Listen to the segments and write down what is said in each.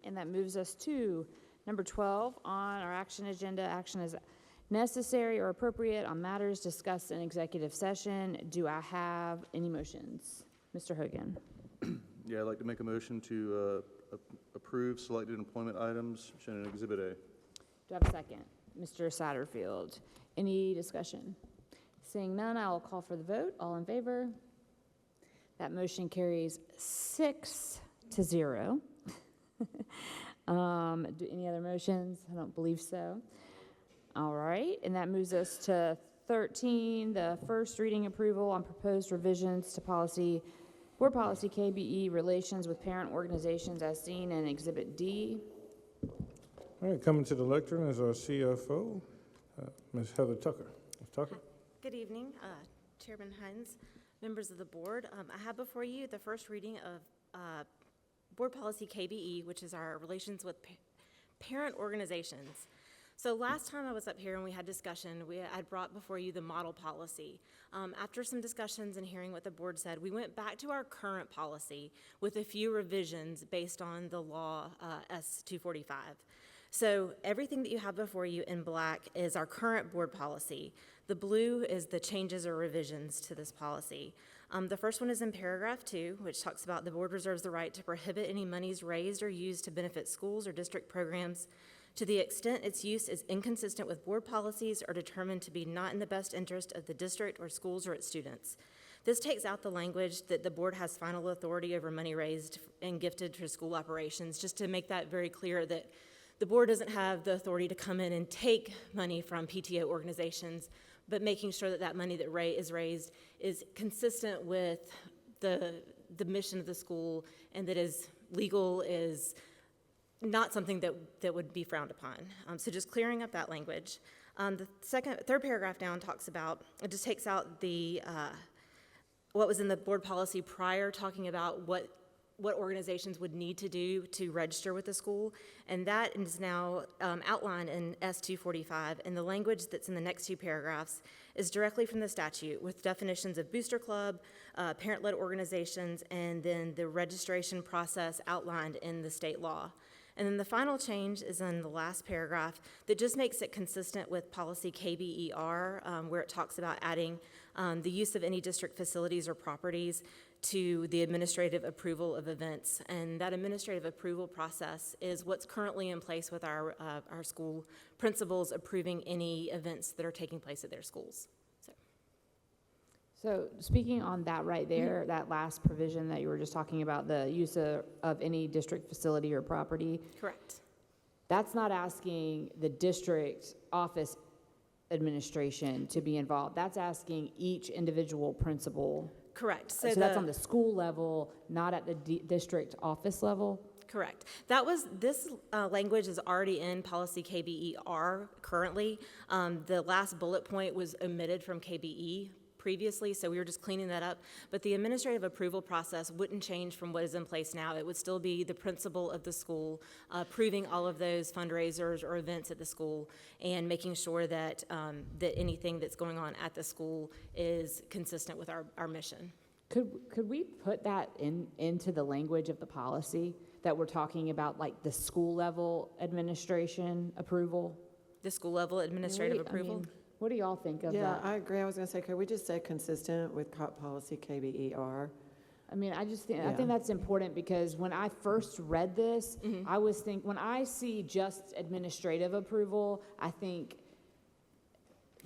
And that moves us to number 12 on our action agenda. Action is necessary or appropriate on matters discussed in executive session. Do I have any motions? Mr. Hogan. Yeah, I'd like to make a motion to approve selected employment items shown in Exhibit A. Do I have a second? Mr. Satterfield. Any discussion? Seeing none, I will call for the vote. All in favor? That motion carries 6-0. Do any other motions? I don't believe so. All right, and that moves us to 13, the first reading approval on proposed revisions to board policy KBE, relations with parent organizations as seen in Exhibit D. All right, coming to the lectern is our CFO, Ms. Heather Tucker. Ms. Tucker? Good evening, Chairman Hines, members of the board. I have before you the first reading of board policy KBE, which is our relations with parent organizations. So last time I was up here and we had discussion, I brought before you the model policy. After some discussions and hearing what the board said, we went back to our current policy with a few revisions based on the law S-245. So everything that you have before you in black is our current board policy. The blue is the changes or revisions to this policy. The first one is in paragraph 2, which talks about the board reserves the right to prohibit any monies raised or used to benefit schools or district programs to the extent its use is inconsistent with board policies or determined to be not in the best interest of the district or schools or its students. This takes out the language that the board has final authority over money raised and gifted for school operations, just to make that very clear that the board doesn't have the authority to come in and take money from PTO organizations, but making sure that that money that is raised is consistent with the mission of the school and that is legal, is not something that would be frowned upon. So just clearing up that language. The third paragraph down talks about, it just takes out the what was in the board policy prior, talking about what organizations would need to do to register with the school, and that is now outlined in S-245, and the language that's in the next two paragraphs is directly from the statute with definitions of booster club, parent-led organizations, and then the registration process outlined in the state law. And then the final change is in the last paragraph that just makes it consistent with policy KBER, where it talks about adding the use of any district facilities or properties to the administrative approval of events. And that administrative approval process is what's currently in place with our school principals approving any events that are taking place at their schools. So speaking on that right there, that last provision that you were just talking about, the use of any district facility or property. Correct. That's not asking the district office administration to be involved. That's asking each individual principal. Correct. So that's on the school level, not at the district office level? Correct. This language is already in policy KBER currently. The last bullet point was omitted from KBE previously, so we were just cleaning that up. But the administrative approval process wouldn't change from what is in place now. It would still be the principal of the school approving all of those fundraisers or events at the school and making sure that that anything that's going on at the school is consistent with our mission. Could we put that into the language of the policy that we're talking about, like the school level administration approval? The school level administrative approval? What do y'all think of that? Yeah, I agree. I was going to say, could we just say consistent with policy KBER? I mean, I think that's important because when I first read this, I was when I see just administrative approval, I think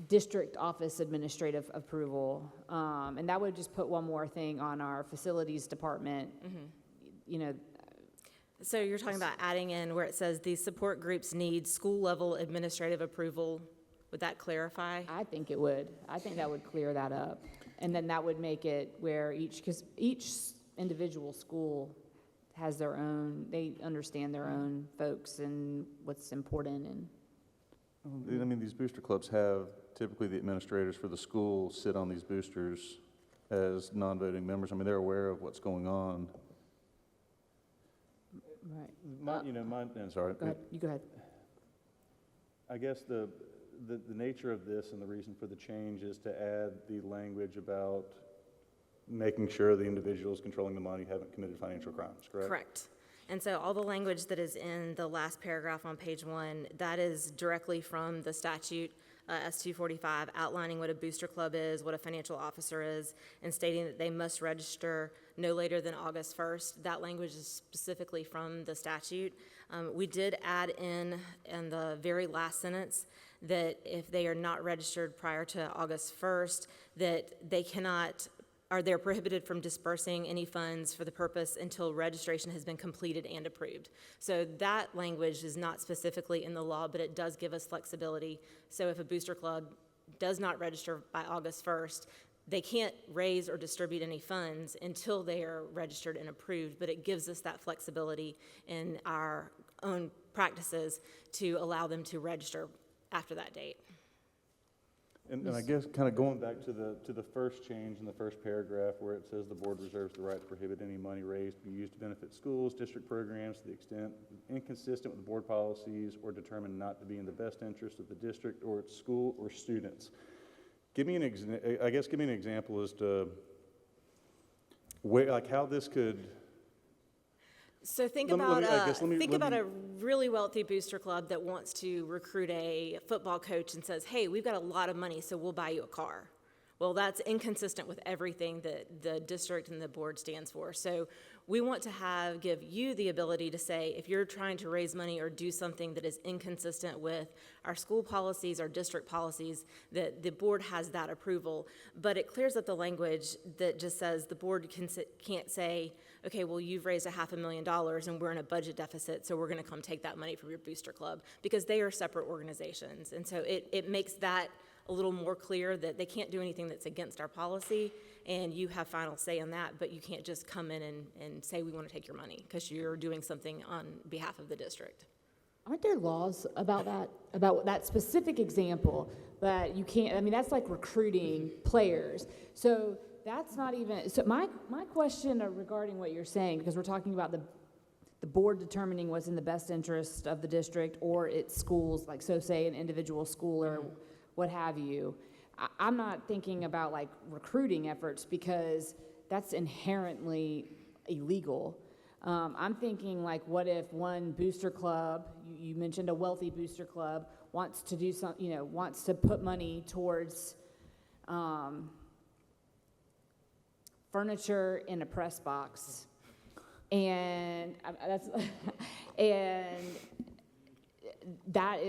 district office administrative approval, and that would just put one more thing on our facilities department. You know. So you're talking about adding in where it says these support groups need school level administrative approval. Would that clarify? I think it would. I think that would clear that up. And then that would make it where because each individual school has their own, they understand their own folks and what's important. And I mean, these booster clubs have typically the administrators for the school sit on these boosters as non-voting members. I mean, they're aware of what's going on. right. Sorry. Go ahead. You go ahead. I guess the nature of this and the reason for the change is to add the language about making sure the individuals controlling the money haven't committed financial crimes, correct? Correct. And so all the language that is in the last paragraph on page 1, that is directly from the statute, S-245, outlining what a booster club is, what a financial officer is, and stating that they must register no later than August 1st. That language is specifically from the statute. We did add in the very last sentence that if they are not registered prior to August 1st, that they cannot, or they're prohibited from dispersing any funds for the purpose until registration has been completed and approved. So that language is not specifically in the law, but it does give us flexibility. So if a booster club does not register by August 1st, they can't raise or distribute any funds until they are registered and approved, but it gives us that flexibility in our own practices to allow them to register after that date. And I guess kind of going back to the first change in the first paragraph where it says the board reserves the right to prohibit any money raised to be used to benefit schools, district programs to the extent inconsistent with the board policies or determined not to be in the best interest of the district or its school or students. Give me an example as to where, like how this could. So think Let me- about I guess let me- a really wealthy booster club that wants to recruit a football coach and says, hey, we've got a lot of money, so we'll buy you a car. Well, that's inconsistent with everything that the district and the board stands for. So we want to give you the ability to say, if you're trying to raise money or do something that is inconsistent with our school policies, our district policies, that the board has that approval. But it clears up the language that just says the board can't say, okay, well, you've raised $500,000 and we're in a budget deficit, so we're going to come take that money from your booster club, because they are separate organizations. And so it makes that a little more clear that they can't do anything that's against our policy, and you have final say in that, but you can't just come in and say, we want to take your money, because you're doing something on behalf of the district. Aren't there laws about that specific example that you can't, I mean, that's like recruiting players. So that's not even, so my question regarding what you're saying, because we're talking about the board determining what's in the best interest of the district or its schools, like so say an individual school or what have you. I'm not thinking about like recruiting efforts because that's inherently illegal. I'm thinking like, what if one booster club, you mentioned a wealthy booster club, wants to do some, wants to put money towards furniture in a press box, and that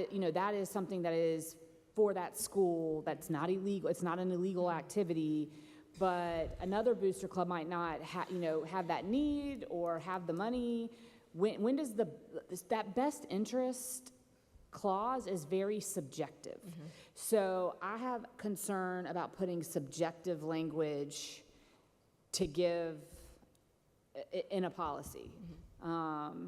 is something that is for that school, that's not illegal, it's not an illegal activity, but another booster club might not have that need or have the money. When does that best interest clause is very subjective. Mm-hmm. So I have concern about putting subjective language to give in a policy. Mm-hmm.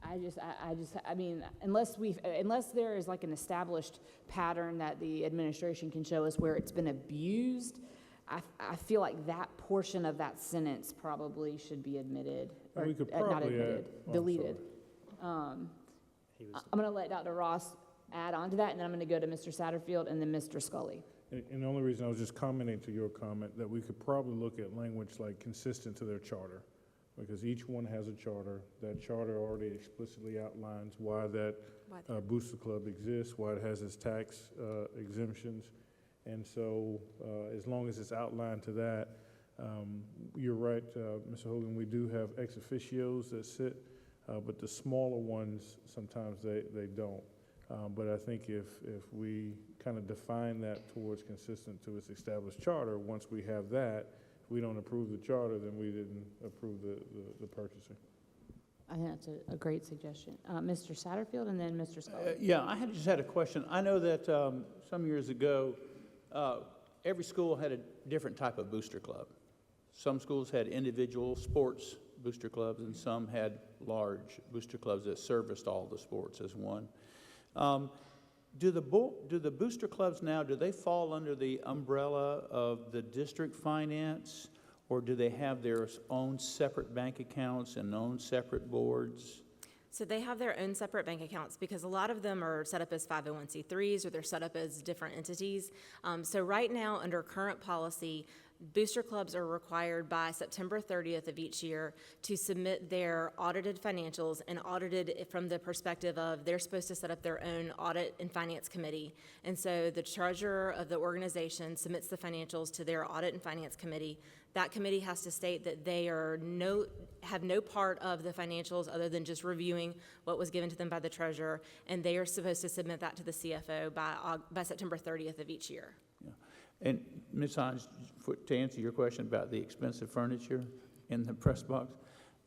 I mean, unless there is like an established pattern that the administration can show us where it's been abused, I feel like that portion of that sentence probably should be omitted, or We could not probably admitted, add- deleted. I'm gonna let Dr. Ross add on to that, and then I'm gonna go to Mr. Satterfield and then Mr. Scully. And the only reason I was just commenting to your comment, that we could probably look at language like consistent to their charter, because each one has a charter. That charter already explicitly outlines why that booster club exists, why it has its tax exemptions. And so as long as it's outlined to that, you're right, Mr. Hogan, we do have ex officios that sit, but the smaller ones, sometimes they don't. But I think if we kind of define that towards consistent to its established charter, once we have that, if we don't approve the charter, then we didn't approve the purchasing. I think that's a great suggestion. Mr. Satterfield and then Mr. Scully. Yeah, I just had a question. I know that some years ago, every school had a different type of booster club. Some schools had individual sports booster clubs, and some had large booster clubs that serviced all the sports as one. Do the booster clubs now, do they fall under the umbrella of the district finance, or do they have their own separate bank accounts and own separate boards? So they have their own separate bank accounts, because a lot of them are set up as 501c3s, or they're set up as different entities. So right now, under current policy, Booster clubs are required by September 30th of each year to submit their audited financials, and audited from the perspective of they're supposed to set up their own audit and finance committee. And so the treasurer of the organization submits the financials to their audit and finance committee. That committee has to state that they have no part of the financials other than just reviewing what was given to them by the treasurer, and they are supposed to submit that to the CFO by September 30th of each year. Yeah. And Ms. Hines, to answer your question about the expensive furniture in the press box,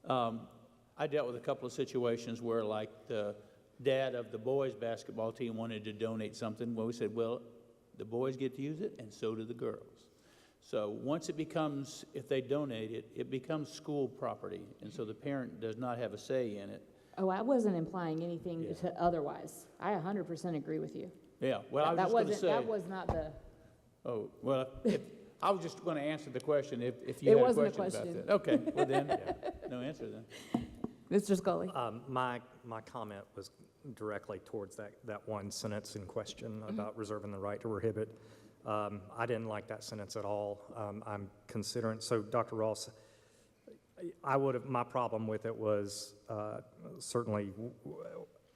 I dealt with a couple of situations where, like, the dad of the boys' basketball team wanted to donate something. Well, we said, well, the boys get to use it, and so do the girls. So once it becomes, if they donate it, it becomes school property, and so the parent does not have a say in it. Oh, I wasn't implying anything Yeah. to otherwise. I 100% agree with you. Yeah, well, I was That just going to wasn't, say. that was not the, Oh, well, I was just going to answer the question if you It had a wasn't a question about question. that. Okay, well then, no answer then. Mr. Scully. My comment was directly towards that one sentence in question about reserving the right to prohibit. I didn't like that sentence at all. I'm considering, so Dr. Ross, my problem with it was certainly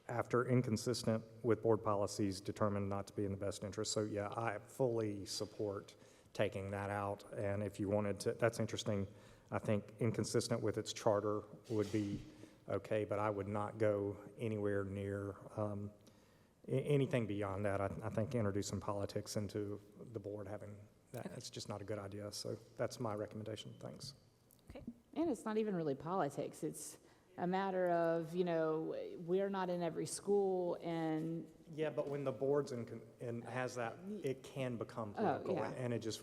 after inconsistent with board policies determined not to be in the best interest. So yeah, I fully support taking that out. And if you wanted to, that's interesting. I think inconsistent with its charter would be okay, but I would not go anywhere near anything beyond that. I think introducing politics into the board, having that, it's just not a good idea. So that's my recommendation. Thanks. And it's not even really politics. It's a matter of, we're not in every school, and Yeah, but when the board's and has that, it can become political, yeah. and it just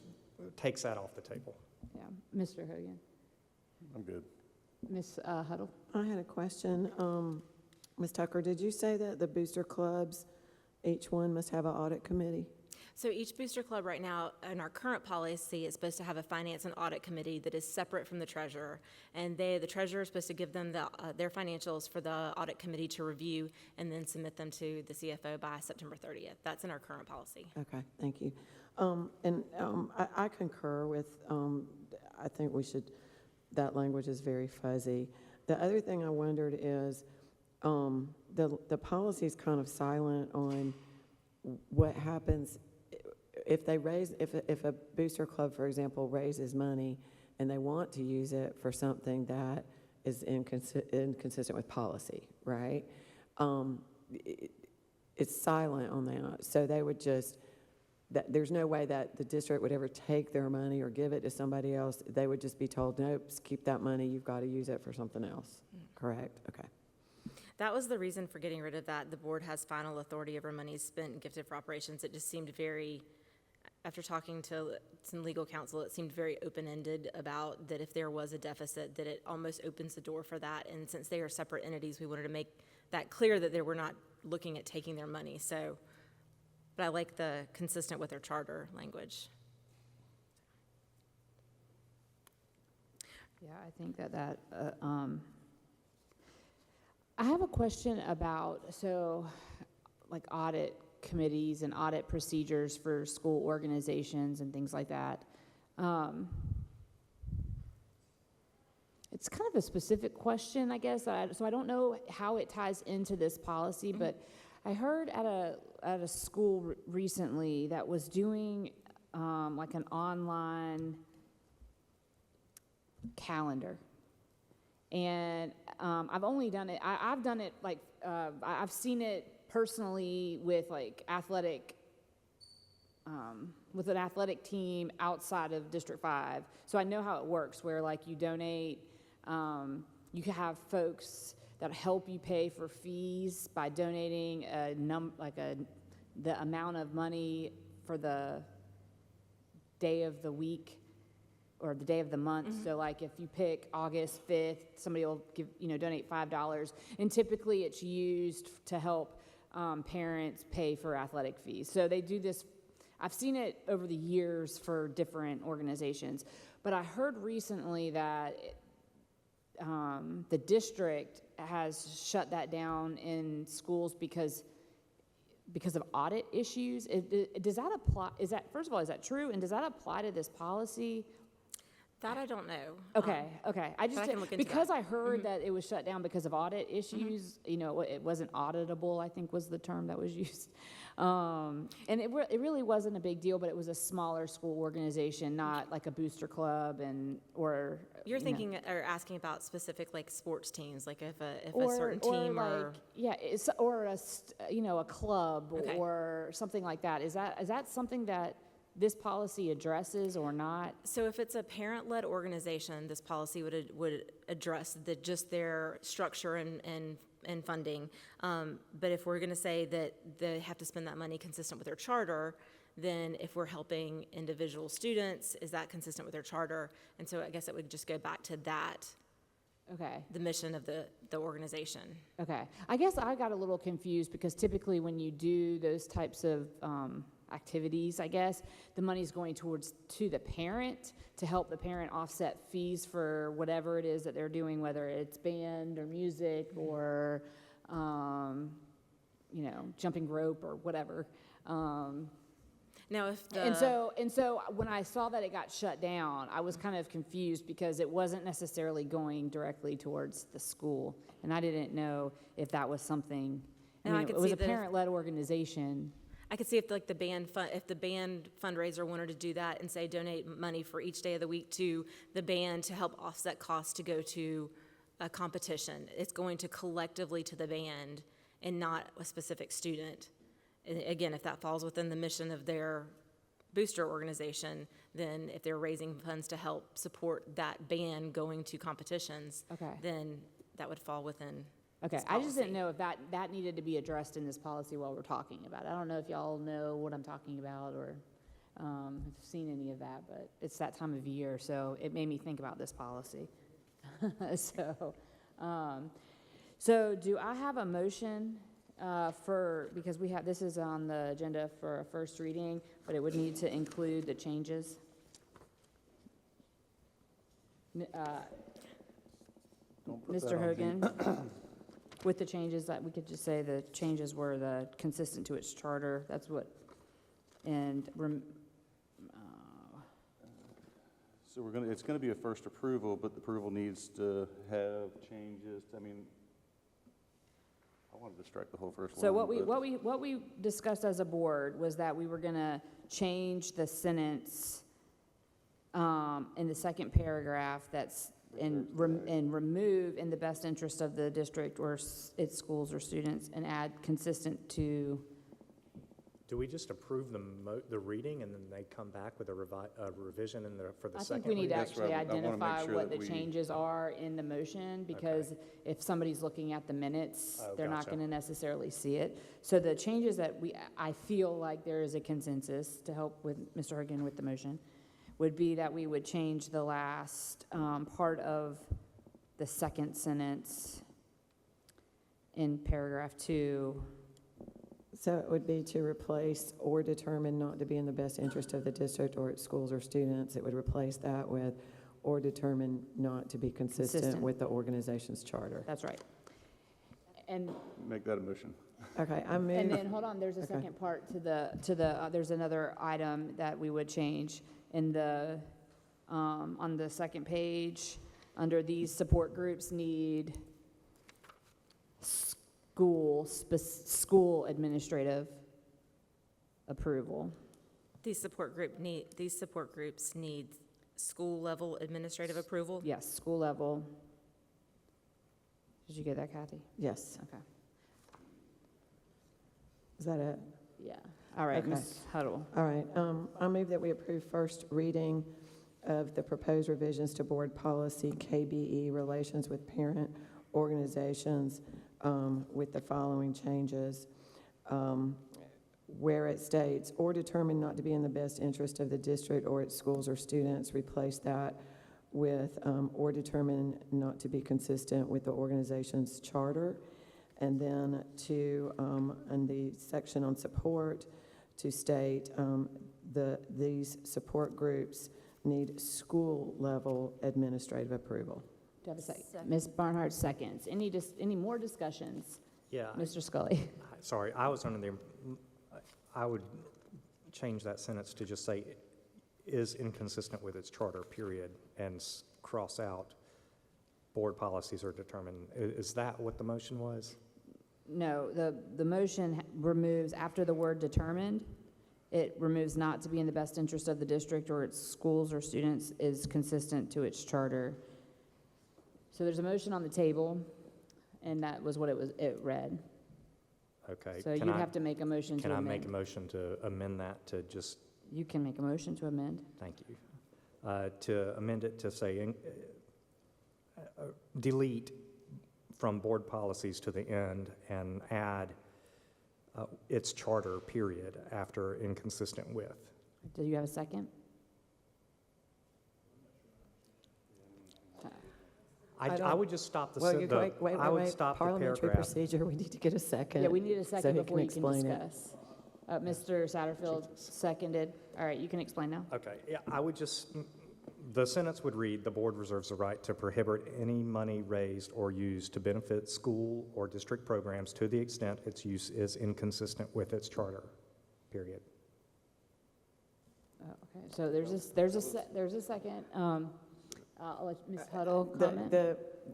takes that off the table. yeah, Mr. Hogan. I'm good. Ms. Huddle. I had a question. Ms. Tucker, did you say that the booster clubs, each one must have an audit committee? So each booster club right now, in our current policy, is supposed to have a finance and audit committee that is separate from the treasurer. And the treasurer is supposed to give them their financials for the audit committee to review and then submit them to the CFO by September 30th. That's in our current policy. Okay, thank you. I concur with, I think we should, that language is very fuzzy. The other thing I wondered is, the policy is kind of silent on what happens if they raise, if a booster club, for example, raises money and they want to use it for something that is inconsistent with policy, right? It's silent on that. So they would just, there's no way that the district would ever take their money or give it to somebody else. They would just be told, nope, keep that money. You've got to use it for something else. Correct? Okay. That was the reason for getting rid of that. The board has final authority over monies spent and gifted for operations. It just seemed very, after talking to some legal counsel, it seemed very open-ended about that if there was a deficit, that it almost opens the door for that. And since they are separate entities, we wanted to make that clear that they were not looking at taking their money. So, but I like the consistent with their charter language. Yeah, I think that I have a question about, like audit committees and audit procedures for school organizations and things like that. It's kind of a specific question, I guess, so I don't know how it ties into this policy, but I heard at a school recently that was doing like an online calendar. And I've only done it, I've done it like, I've seen it personally with like with an athletic team outside of District 5. So I know how it works, where like you donate, you can have folks that help you pay for fees by donating the amount of money for the day of the week or the day of the month. Mm-hmm. So like if you pick August 5th, somebody will donate $5. And typically it's used to help parents pay for athletic fees. So they do this, I've seen it over the years for different organizations. But I heard recently that the district has shut that down in schools because of audit issues. Does that apply? First of all, is that true? And does that apply to this policy? That I don't know. Okay, okay. I just, I can look into because that. I heard that it was shut down because of audit issues, you know, it wasn't auditable, I think was the term that was used. And it really wasn't a big deal, but it was a smaller school organization, not like a booster club or. You're you know. thinking or asking about specific like sports teams, like if a Or- certain or team or. like, yeah, or you know, a club Okay. or something like that. Is that something that this policy addresses or not? So if it's a parent-led organization, this policy would address just their structure and funding. But if we're going to say that they have to spend that money consistent with their charter, then if we're helping individual students, is that consistent with their charter? And so I guess it would just go back to that, Okay. the mission of the organization. Okay, I guess I got a little confused because typically when you do those types of activities, I guess, the money's going to the parent to help the parent offset fees for whatever it is that they're doing, whether it's band or music or, you know, jumping rope or whatever. Now, if the. And so when I saw that it got shut down, I was kind of confused because it wasn't necessarily going directly towards the school. And I didn't know if that was something, And I mean, could it was see a that if- parent-led organization. I could see if like if the band fundraiser wanted to do that and say donate money for each day of the week to the band to help offset costs to go to a competition. It's going to collectively to the band and not a specific student. And again, if that falls within the mission of their booster organization, then if they're raising funds to help support that band going to competitions, Okay. then that would fall within. Okay, this I just didn't policy. know if that needed to be addressed in this policy while we're talking about it. I don't know if y'all know what I'm talking about or have seen any of that, but it's that time of year, so it made me think about this policy. So do I have a motion because this is on the agenda for a first reading, but it would need to include the changes? Don't put that Mr. on me. Hogan, with the changes, that we could just say the changes were consistent to its charter, that's what, and, So it's gonna be a first approval, but the approval needs to have changes. I mean, I wanted to strike the whole first line. so but- what we discussed as a board was that we were gonna change the sentence in the second paragraph that's, and remove "in the best interest of the district or its schools or students," and add "consistent to." Do we just approve the reading and then they come back with a revision for the I second? think we need to reading? That's right. actually I wanna make identify sure what that the we- changes are in the motion, because if somebody's looking at the minutes, Oh, they're not gotcha. gonna necessarily see it. So the changes that I feel like there is a consensus to help with Mr. Hogan with the motion, would be that we would change the last part of the second sentence in paragraph 2. So it would be to replace "or determine not to be in the best interest of the district or its schools or students." It would replace that with "or determine not to be consistent Consistent. with the organization's charter." That's right. And Make that a motion. Okay, I And move, then, hold on, there's a Okay. second part to there's another item that we would change in on the second page, under these support groups need school administrative approval. These support groups need school-level administrative approval? Yes, school level. Did you get that, Kathy? yes, Okay. is that it? Yeah. All right, Okay. Ms. Huddle. All right, I move that we approve first reading of the proposed revisions to Board Policy KBE, Relations with Parent Organizations, with the following changes. Where it states, "or determine not to be in the best interest of the district or its schools or students," replace that with, "or determine not to be consistent with the organization's charter." And then in the section on support, to state, these support groups need school-level administrative approval. Do you have a second? Ms. Barnhart seconds. Any more discussions? Yeah, Mr. Scully? sorry, I was under I would change that sentence to just say, is inconsistent with its charter, period, and cross out board policies are determined. Is that what the motion was? No, the motion removes, after the word determined, it removes not to be in the best interest of the district or its schools or students is consistent to its charter. So there's a motion on the table, and that was what it read. Okay. So you'd have to make a motion to Can amend. I make a motion to amend that to just, You can make a motion to amend. thank you, to amend it to say, delete from board policies to the end and add its charter, period, after inconsistent with. Do you have a second? I would just stop the, Well, you wait, I would wait, stop the parliamentary paragraph. procedure, we need to get a second. Yeah, we need a so second he before you can explain it. discuss. Mr. Satterfield seconded. All right, you can explain now. Okay, yeah, I would just, the sentence would read, "The board reserves the right to prohibit any money raised or used to benefit school or district programs to the extent its use is inconsistent with its charter," period. Oh, okay, so there's a second. I'll let Ms. Huddle The, comment.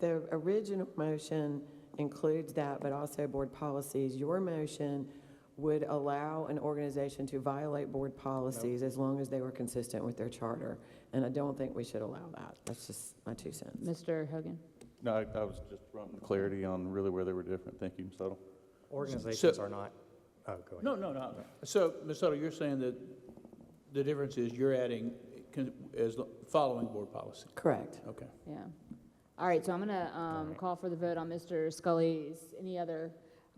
the original motion includes that, but also board policies. Your motion would allow an organization to violate board policies as long as they were consistent with their charter. And I don't think we should allow that. That's just my 2 cents. Mr. Hogan? No, I was just wanting clarity on really where they were different. Thank you, Ms. Tuttle. Organizations are not, oh, go ahead. No. So, Ms. Sutter, you're saying that the difference is you're adding as following board policy? Correct. Okay. Yeah. All right, so I'm gonna call for the vote on Mr. Scully's, I'm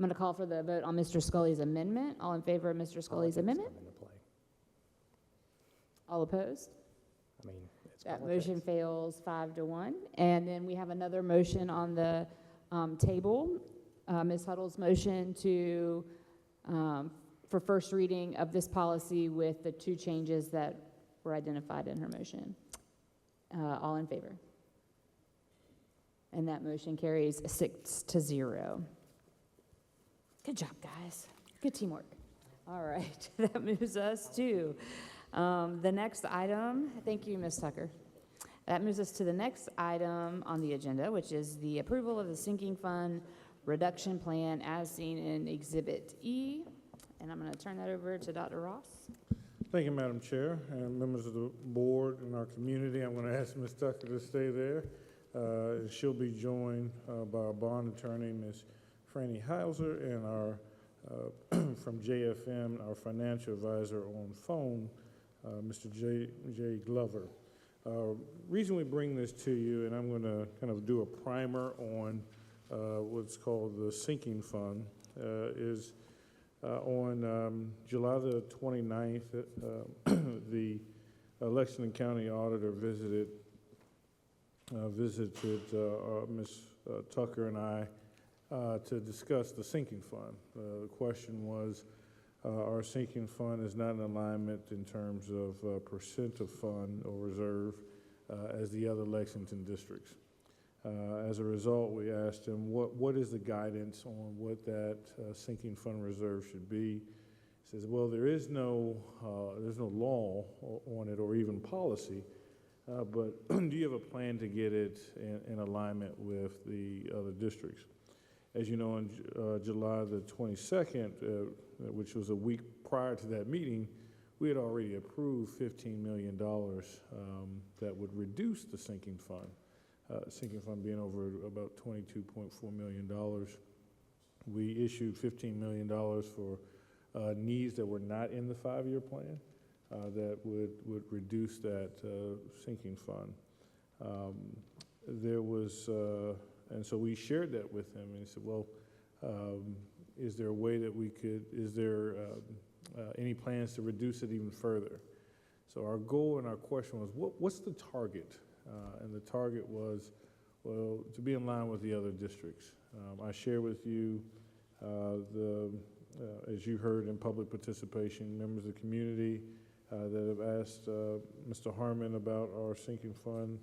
gonna call for the vote on Mr. Scully's amendment. All in favor of Mr. Scully's amendment? Come into play. All opposed? I mean, it's That politics. motion fails 5-1. And then we have another motion on the table. Ms. Huddle's motion to, for first reading of this policy with the 2 changes that were identified in her motion. All in favor? And that motion carries 6-0. Good job, guys. Good teamwork. All right, that moves us to the next item. Thank you, Ms. Tucker. That moves us to the next item on the agenda, which is the approval of the sinking fund reduction plan as seen in Exhibit E. And I'm going to turn that over to Dr. Ross. Thank you, Madam Chair, and members of the board and our community. I'm going to ask Ms. Tucker to stay there. She'll be joined by our bond attorney, Ms. Franny Hauser, and our from JFM, our financial advisor on phone, Mr. Jay Glover. Reason we bring this to you, and I'm going to kind of do a primer on what's called the sinking fund, is on July the 29th, the Lexington County Auditor visited Ms. Tucker and I to discuss the sinking fund. The question was, our sinking fund is not in alignment in terms of percent of fund or reserve as the other Lexington districts. As a result, we asked him, what is the guidance on what that sinking fund reserve should be? He says, well, there's no law on it or even policy, but do you have a plan to get it in alignment with the other districts? As you know, on July the 22nd, which was a week prior to that meeting, we had already approved $15 million that would reduce the sinking fund. Sinking fund being over about $22.4 million. We issued $15 million for needs that were not in the 5-year plan that would reduce that sinking fund. And so we shared that with him, and he said, well, is there a way that we could, is there any plans to reduce it even further? So our goal and our question was, what's the target? And the target was, well, to be in line with the other districts. I share with you as you heard in public participation, members of the community that have asked Mr. Harmon about our sinking fund.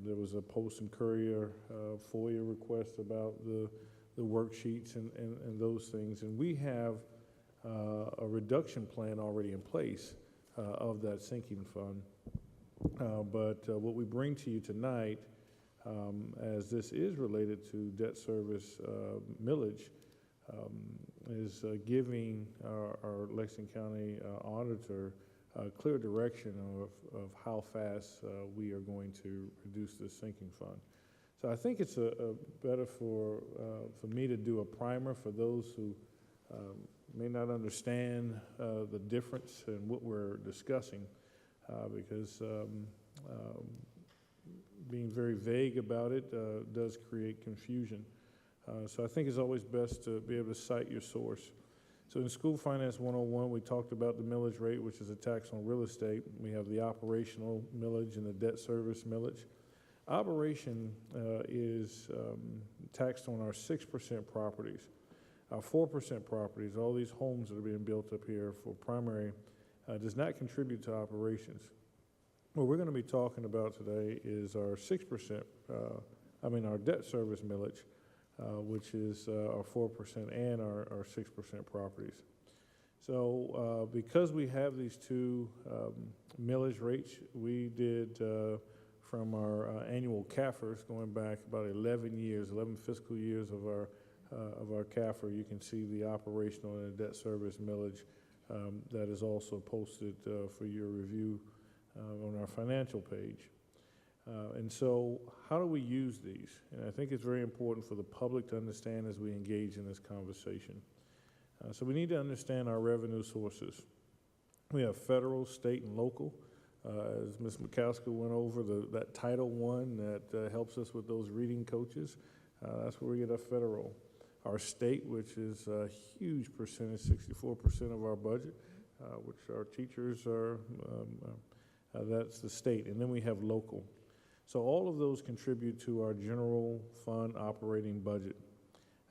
There was a Post and Courier FOIA request about the worksheets and those things. And we have a reduction plan already in place of that sinking fund. But what we bring to you tonight, as this is related to debt service millage, is giving our Lexington County auditor clear direction of how fast we are going to reduce this sinking fund. So I think it's better for me to do a primer for those who may not understand the difference in what we're discussing, because being very vague about it does create confusion. So I think it's always best to be able to cite your source. So in School Finance 101, we talked about the millage rate, which is a tax on real estate. We have the operational millage and the debt service millage. Operation is taxed on our 6% properties. Our 4% properties, all these homes that are being built up here for primary, does not contribute to operations. What we're going to be talking about today is our 6%, our debt service millage, which is our 4% and our 6% properties. So because we have these two millage rates, we did from our annual CAFRs going back about 11 fiscal years of our CAFR, you can see the operational and the debt service millage that is also posted for your review on our financial page. And so how do we use these? And I think it's very important for the public to understand as we engage in this conversation. So we need to understand our revenue sources. We have federal, state, and local. As Ms. McCaskill went over, that Title I that helps us with those reading coaches, that's where we get our federal. Our state, which is a huge percentage, 64% of our budget, which our teachers are, that's the state. And then we have local. So all of those contribute to our general fund operating budget.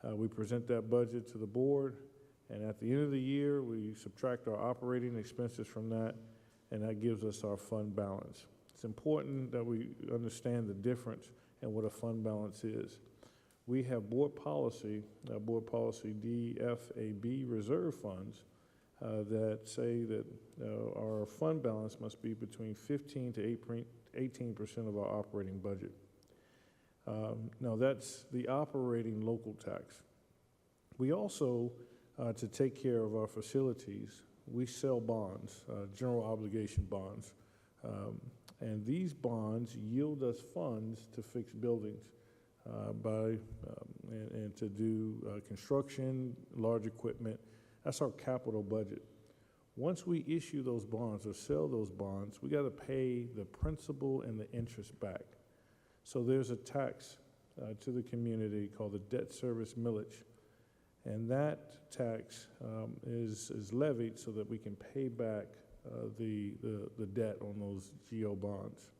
We present that budget to the board, and at the end of the year, we subtract our operating expenses from that, and that gives us our fund balance. It's important that we understand the difference and what a fund balance is. We have board policy DFAB reserve funds that say that our fund balance must be between 15 to 18% of our operating budget. Now that's the operating local tax. We also, to take care of our facilities, we sell bonds, general obligation bonds. And these bonds yield us funds to fix buildings and to do construction, large equipment. That's our capital budget. Once we issue those bonds or sell those bonds, we got to pay the principal and the interest back. So there's a tax to the community called the debt service millage. And that tax is levied so that we can pay back the debt on those GO bonds.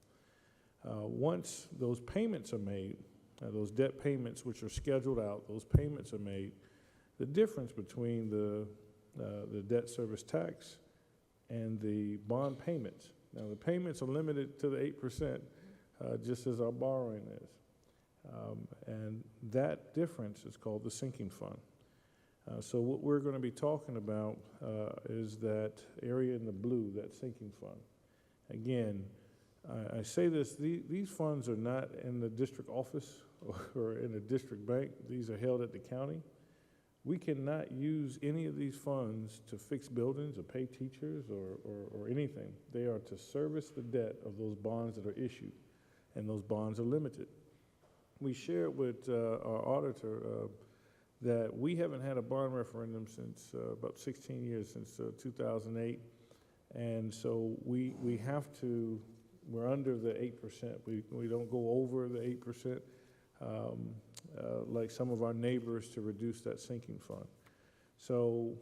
Once those payments are made, those debt payments which are scheduled out, those payments are made, the difference between the debt service tax and the bond payments. Now the payments are limited to the 8%, just as our borrowing is. And that difference is called the sinking fund. So what we're going to be talking about is that area in the blue, that sinking fund. Again, I say this, these funds are not in the district office or in a district bank. These are held at the county. We cannot use any of these funds to fix buildings or pay teachers or anything. They are to service the debt of those bonds that are issued, and those bonds are limited. We shared with our auditor that we haven't had a bond referendum since about 16 years, since 2008, and so we have to, we're under the 8%. We don't go over the 8%. Like some of our neighbors, to reduce that sinking fund. So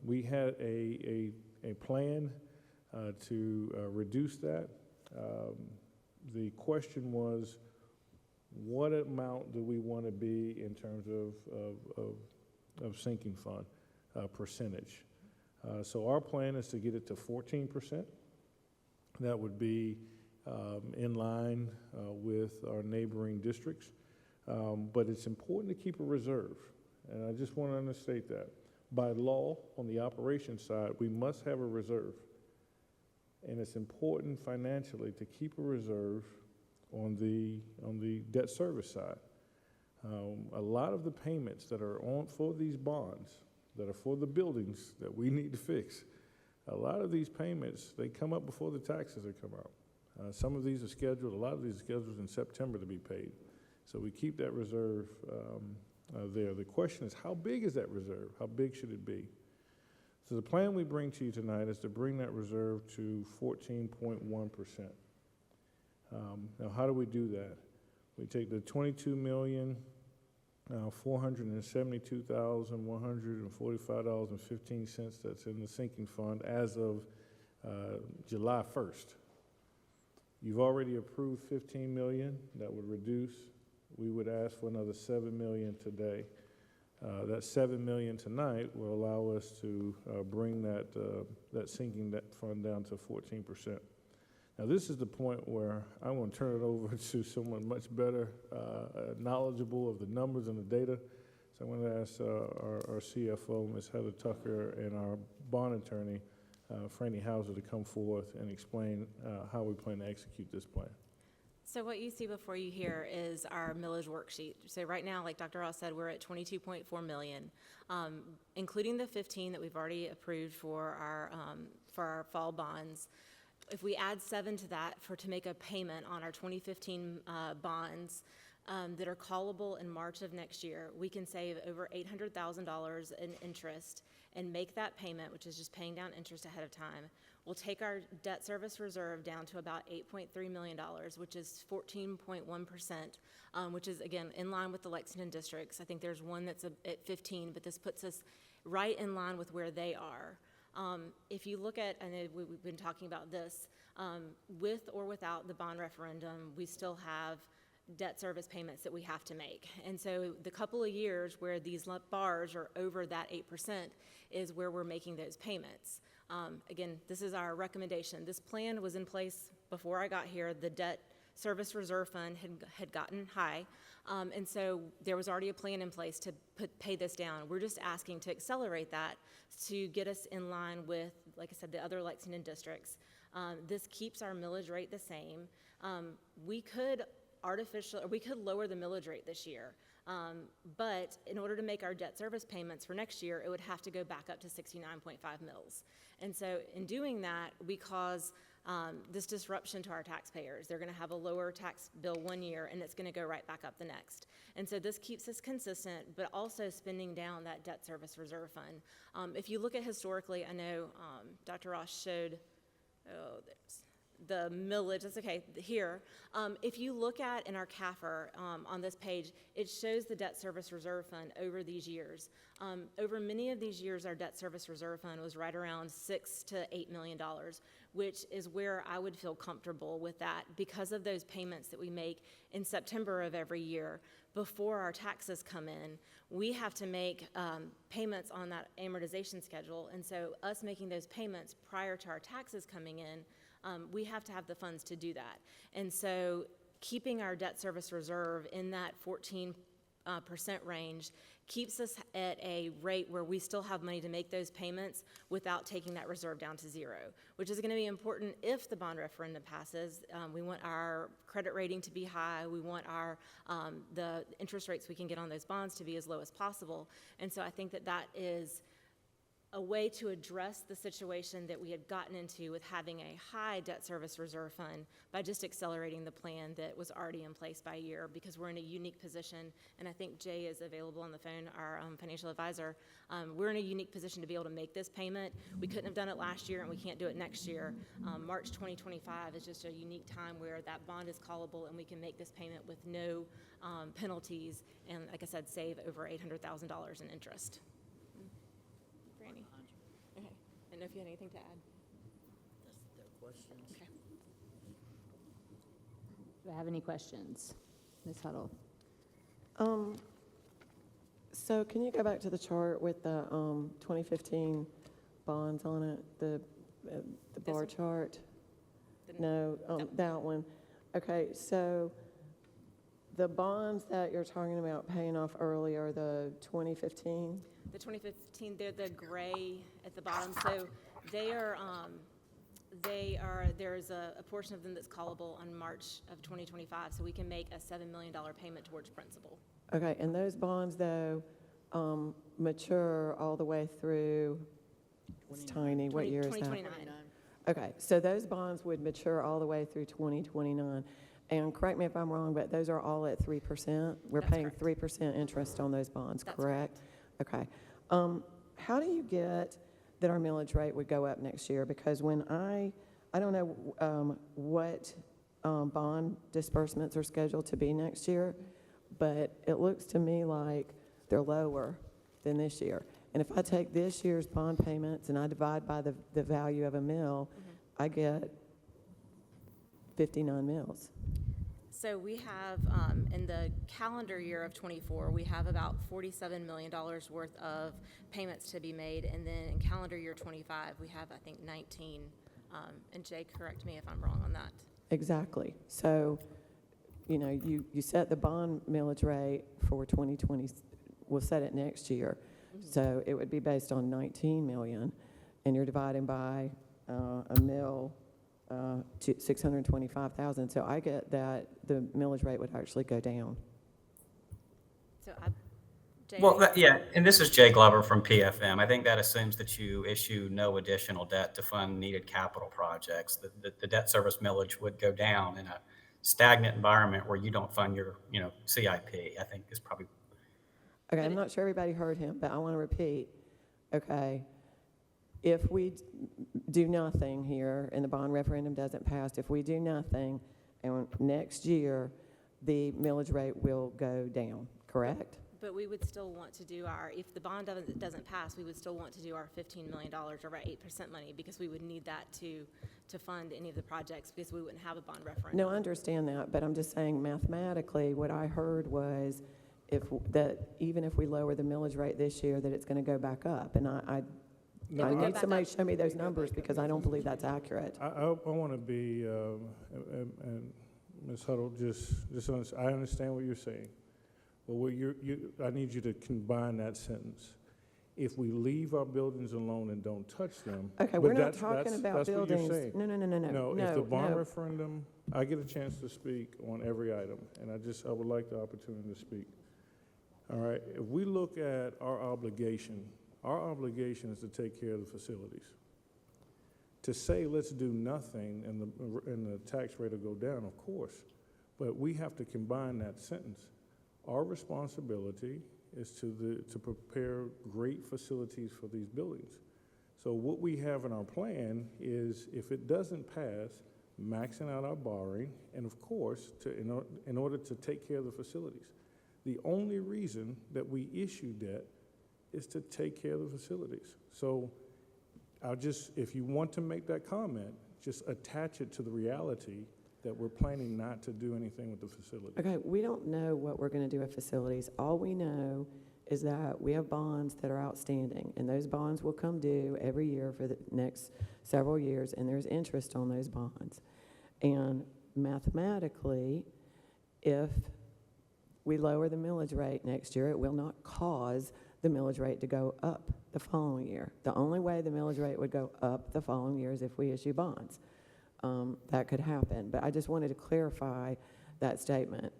we had a plan to reduce that. The question was, what amount do we want to be in terms of sinking fund percentage? So our plan is to get it to 14%. That would be in line with our neighboring districts. But it's important to keep a reserve, and I just want to understate that. By law, on the operations side, we must have a reserve. And it's important financially to keep a reserve on the debt service side. A lot of the payments that are on for these bonds, that are for the buildings that we need to fix, a lot of these payments, they come up before the taxes are come out. Some of these are scheduled, a lot of these are scheduled in September to be paid. So we keep that reserve there. The question is, how big is that reserve? How big should it be? So the plan we bring to you tonight is to bring that reserve to 14.1%. Now, how do we do that? We take the $22,472,145.15 that's in the sinking fund as of July 1st. You've already approved $15 million. That would reduce. We would ask for another $7 million today. That $7 million tonight will allow us to bring that sinking fund down to 14%. Now, this is the point where I want to turn it over to someone much better knowledgeable of the numbers and the data. So I'm going to ask our CFO, Ms. Heather Tucker, and our bond attorney, Franny Hauser, to come forth and explain how we plan to execute this plan. So what you see before you here is our millage worksheet. So right now, like Dr. Ross said, we're at 22.4 million, including the 15 that we've already approved for our fall bonds. If we add 7 to that to make a payment on our 2015 bonds that are callable in March of next year, we can save over $800,000 in interest and make that payment, which is just paying down interest ahead of time. We'll take our debt service reserve down to about $8.3 million, which is 14.1%, which is, again, in line with the Lexington districts. I think there's one that's at 15, but this puts us right in line with where they are. If you look at, I know we've been talking about this, with or without the bond referendum, we still have debt service payments that we have to make. And so the couple of years where these bars are over that 8% is where we're making those payments. Again, this is our recommendation. This plan was in place before I got here. The debt service reserve fund had gotten high. And so there was already a plan in place to pay this down. We're just asking to accelerate that to get us in line with, like I said, the other Lexington districts. This keeps our millage rate the same. We could lower the millage rate this year. But in order to make our debt service payments for next year, it would have to go back up to 69.5 mils. And so in doing that, we cause this disruption to our taxpayers. They're going to have a lower tax bill one year, and it's going to go right back up the next. And so this keeps us consistent, but also spending down that debt service reserve fund. If you look at historically, I know Dr. Ross showed, the millage, that's okay, here. If you look at in our CAFR on this page, it shows the debt service reserve fund over these years. Over many of these years, our debt service reserve fund was right around $6 to $8 million, which is where I would feel comfortable with that because of those payments that we make in September of every year. Before our taxes come in, we have to make payments on that amortization schedule. And so us making those payments prior to our taxes coming in, we have to have the funds to do that. And so keeping our debt service reserve in that 14% range keeps us at a rate where we still have money to make those payments without taking that reserve down to zero, which is going to be important if the bond referendum passes. We want our credit rating to be high. We want our the interest rates we can get on those bonds to be as low as possible. And so I think that is a way to address the situation that we had gotten into with having a high debt service reserve fund by just accelerating the plan that was already in place by a year, because we're in a unique position, and I think Jay is available on the phone, our financial advisor. We're in a unique position to be able to make this payment. We couldn't have done it last year, and we can't do it next year. March 2025 is just a unique time where that bond is callable, and we can make this payment with no penalties, and like I said, save over $800,000 in interest. Okay. I don't know if you had anything to add. No questions? Okay. Do I have any questions? Ms. Huddle? So can you go back to the chart with the 2015 bonds on it, the bar one? chart? No. That one. Okay, so the bonds that you're talking about paying off early are the 2015? The 2015, they're the gray at the bottom. So they are, there's a portion of them that's callable on March of 2025, so we can make a $7 million payment towards principal. Okay, and those bonds, though, mature all the way through, it's tiny, what year is that? 2029. Okay, so those bonds would mature all the way through 2029. And correct me if I'm wrong, but those are all at 3%? We're That's paying correct. 3% interest on those bonds, That's correct? Okay. How do you get that our millage rate would go up next year? Because when I don't know what bond disbursements are scheduled to be next year, but it looks to me like they're lower than this year. And if I take this year's bond payments and I divide by the value of a mill, I get 59 mills. So we have, in the calendar year of '24, we have about $47 million worth of payments to be made. And then in calendar year '25, we have, I think, 19. And Jay, correct me if I'm wrong on that. Exactly. So, you know, you set the bond millage rate for 2020, we'll set it next year. So it would be based on 19 million, and you're dividing by a mill to 625,000. So I get that the millage rate would actually go down. So Jay? Well, yeah, and this is Jay Glover from PFM. I think that assumes that you issue no additional debt to fund needed capital projects. The debt service millage would go down in a stagnant environment where you don't fund your, CIP, I think is probably. Okay, I'm not sure everybody heard him, but I want to repeat, okay, if we do nothing here and the bond referendum doesn't pass, if we do nothing, and next year, the millage rate will go down, correct? But we would still want to do if the bond doesn't pass, we would still want to do our $15 million or our 8% money, because we would need that to fund any of the projects, because we wouldn't have a bond referendum. No, I understand that, but I'm just saying mathematically, what I heard was even if we lower the millage rate this year, that it's going to go back up. And I It would go need back somebody up. to show me those numbers, because I don't believe that's accurate. I want to be, and Ms. Huddle, I understand what you're saying. But I need you to combine that sentence. If we leave our buildings alone and don't touch them. Okay, but we're not that's- talking that's- about that's what you're buildings. saying. No, No, if the bond no. referendum, I get a chance to speak on every item, and I would like the opportunity to speak. All right, if we look at our obligation is to take care of the facilities. To say, let's do nothing and the tax rate will go down, of course, but we have to combine that sentence. Our responsibility is to prepare great facilities for these buildings. So what we have in our plan is, if it doesn't pass, maxing out our borrowing, and of course, in order to take care of the facilities. The only reason that we issue debt is to take care of the facilities. So if you want to make that comment, just attach it to the reality that we're planning not to do anything with the facility. Okay, we don't know what we're going to do with facilities. All we know is that we have bonds that are outstanding, and those bonds will come due every year for the next several years, and there's interest on those bonds. And mathematically, if we lower the millage rate next year, it will not cause the millage rate to go up the following year. The only way the millage rate would go up the following year is if we issue bonds. That could happen, but I just wanted to clarify that statement.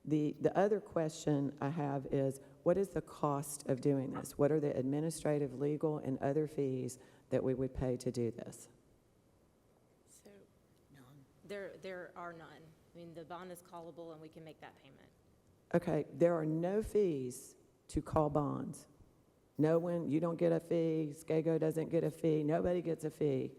The other question I have is, what is the cost of doing this? What are the administrative, legal, and other fees that we would pay to do this? So there are none. I mean, the bond is callable, and we can make that payment. Okay, there are no fees to call bonds. No one, you don't get a fee, SCAGO doesn't get a fee, nobody gets a fee.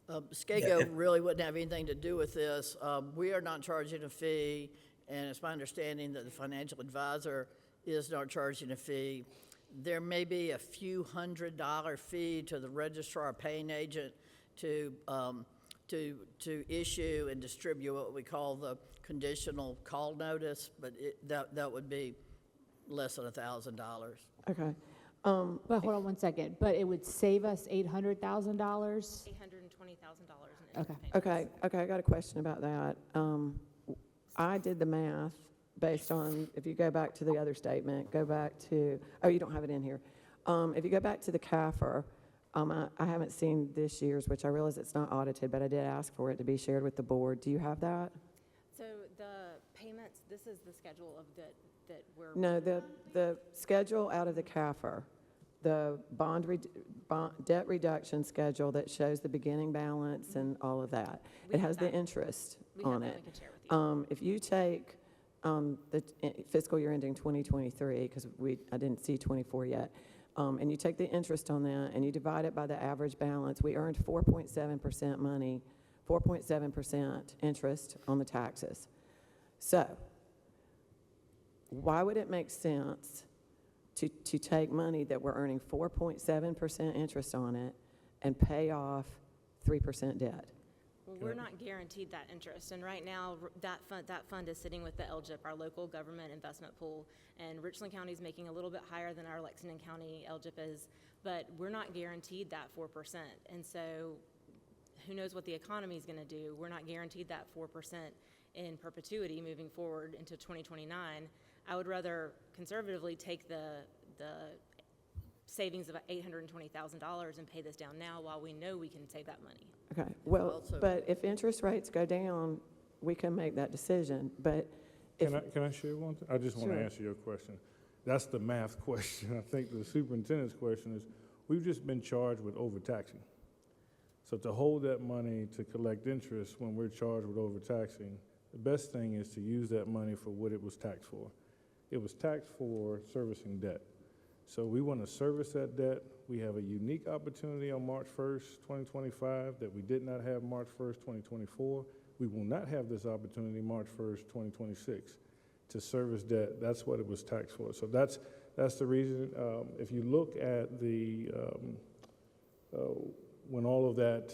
SCAGO really wouldn't have anything to do with this. We are not charging a fee, and it's my understanding that the financial advisor is not charging a fee. There may be a few $100 fee to the registrar paying agent to issue and distribute what we call the conditional call notice, but that would be less than $1,000. Okay. But hold on one second, but it would save us $800,000? $820,000 in Okay. interest payments. Okay, I got a question about that. I did the math based on, if you go back to the other statement, you don't have it in here. If you go back to the CAFR, I haven't seen this year's, which I realize it's not audited, but I did ask for it to be shared with the board. Do you have that? So the payments, this is the schedule of that we're. No, the schedule out of the CAFR, the debt reduction schedule that shows the beginning balance and all of that. We It have has the that. interest We have on that, it. we can share with you. If you take the fiscal year ending 2023, because I didn't see 24 yet, and you take the interest on that and you divide it by the average balance, we earned 4.7% money, 4.7% interest on the taxes. So why would it make sense to take money that we're earning 4.7% interest on it and pay off 3% debt? Well, we're not guaranteed that interest, and right now, that fund is sitting with the LGIP, our local government investment pool, and Richland County is making a little bit higher than our Lexington County LGIP is, but we're not guaranteed that 4%, and so who knows what the economy is gonna do. We're not guaranteed that 4% in perpetuity moving forward into 2029. I would rather conservatively take the savings of $820,000 and pay this down now while we know we can save that money. Okay, well, Also- but if interest rates go down, we can make that decision, but if, Can I share one? I just want to Sure. answer your question. That's the math question. I think the superintendent's question is, we've just been charged with overtaxing. So to hold that money to collect interest when we're charged with overtaxing, the best thing is to use that money for what it was taxed for. It was taxed for servicing debt. So we want to service that debt. We have a unique opportunity on March 1st, 2025 that we did not have March 1st, 2024. We will not have this opportunity March 1st, 2026 to service debt. That's what it was taxed for. So that's the reason. If you look at when all of that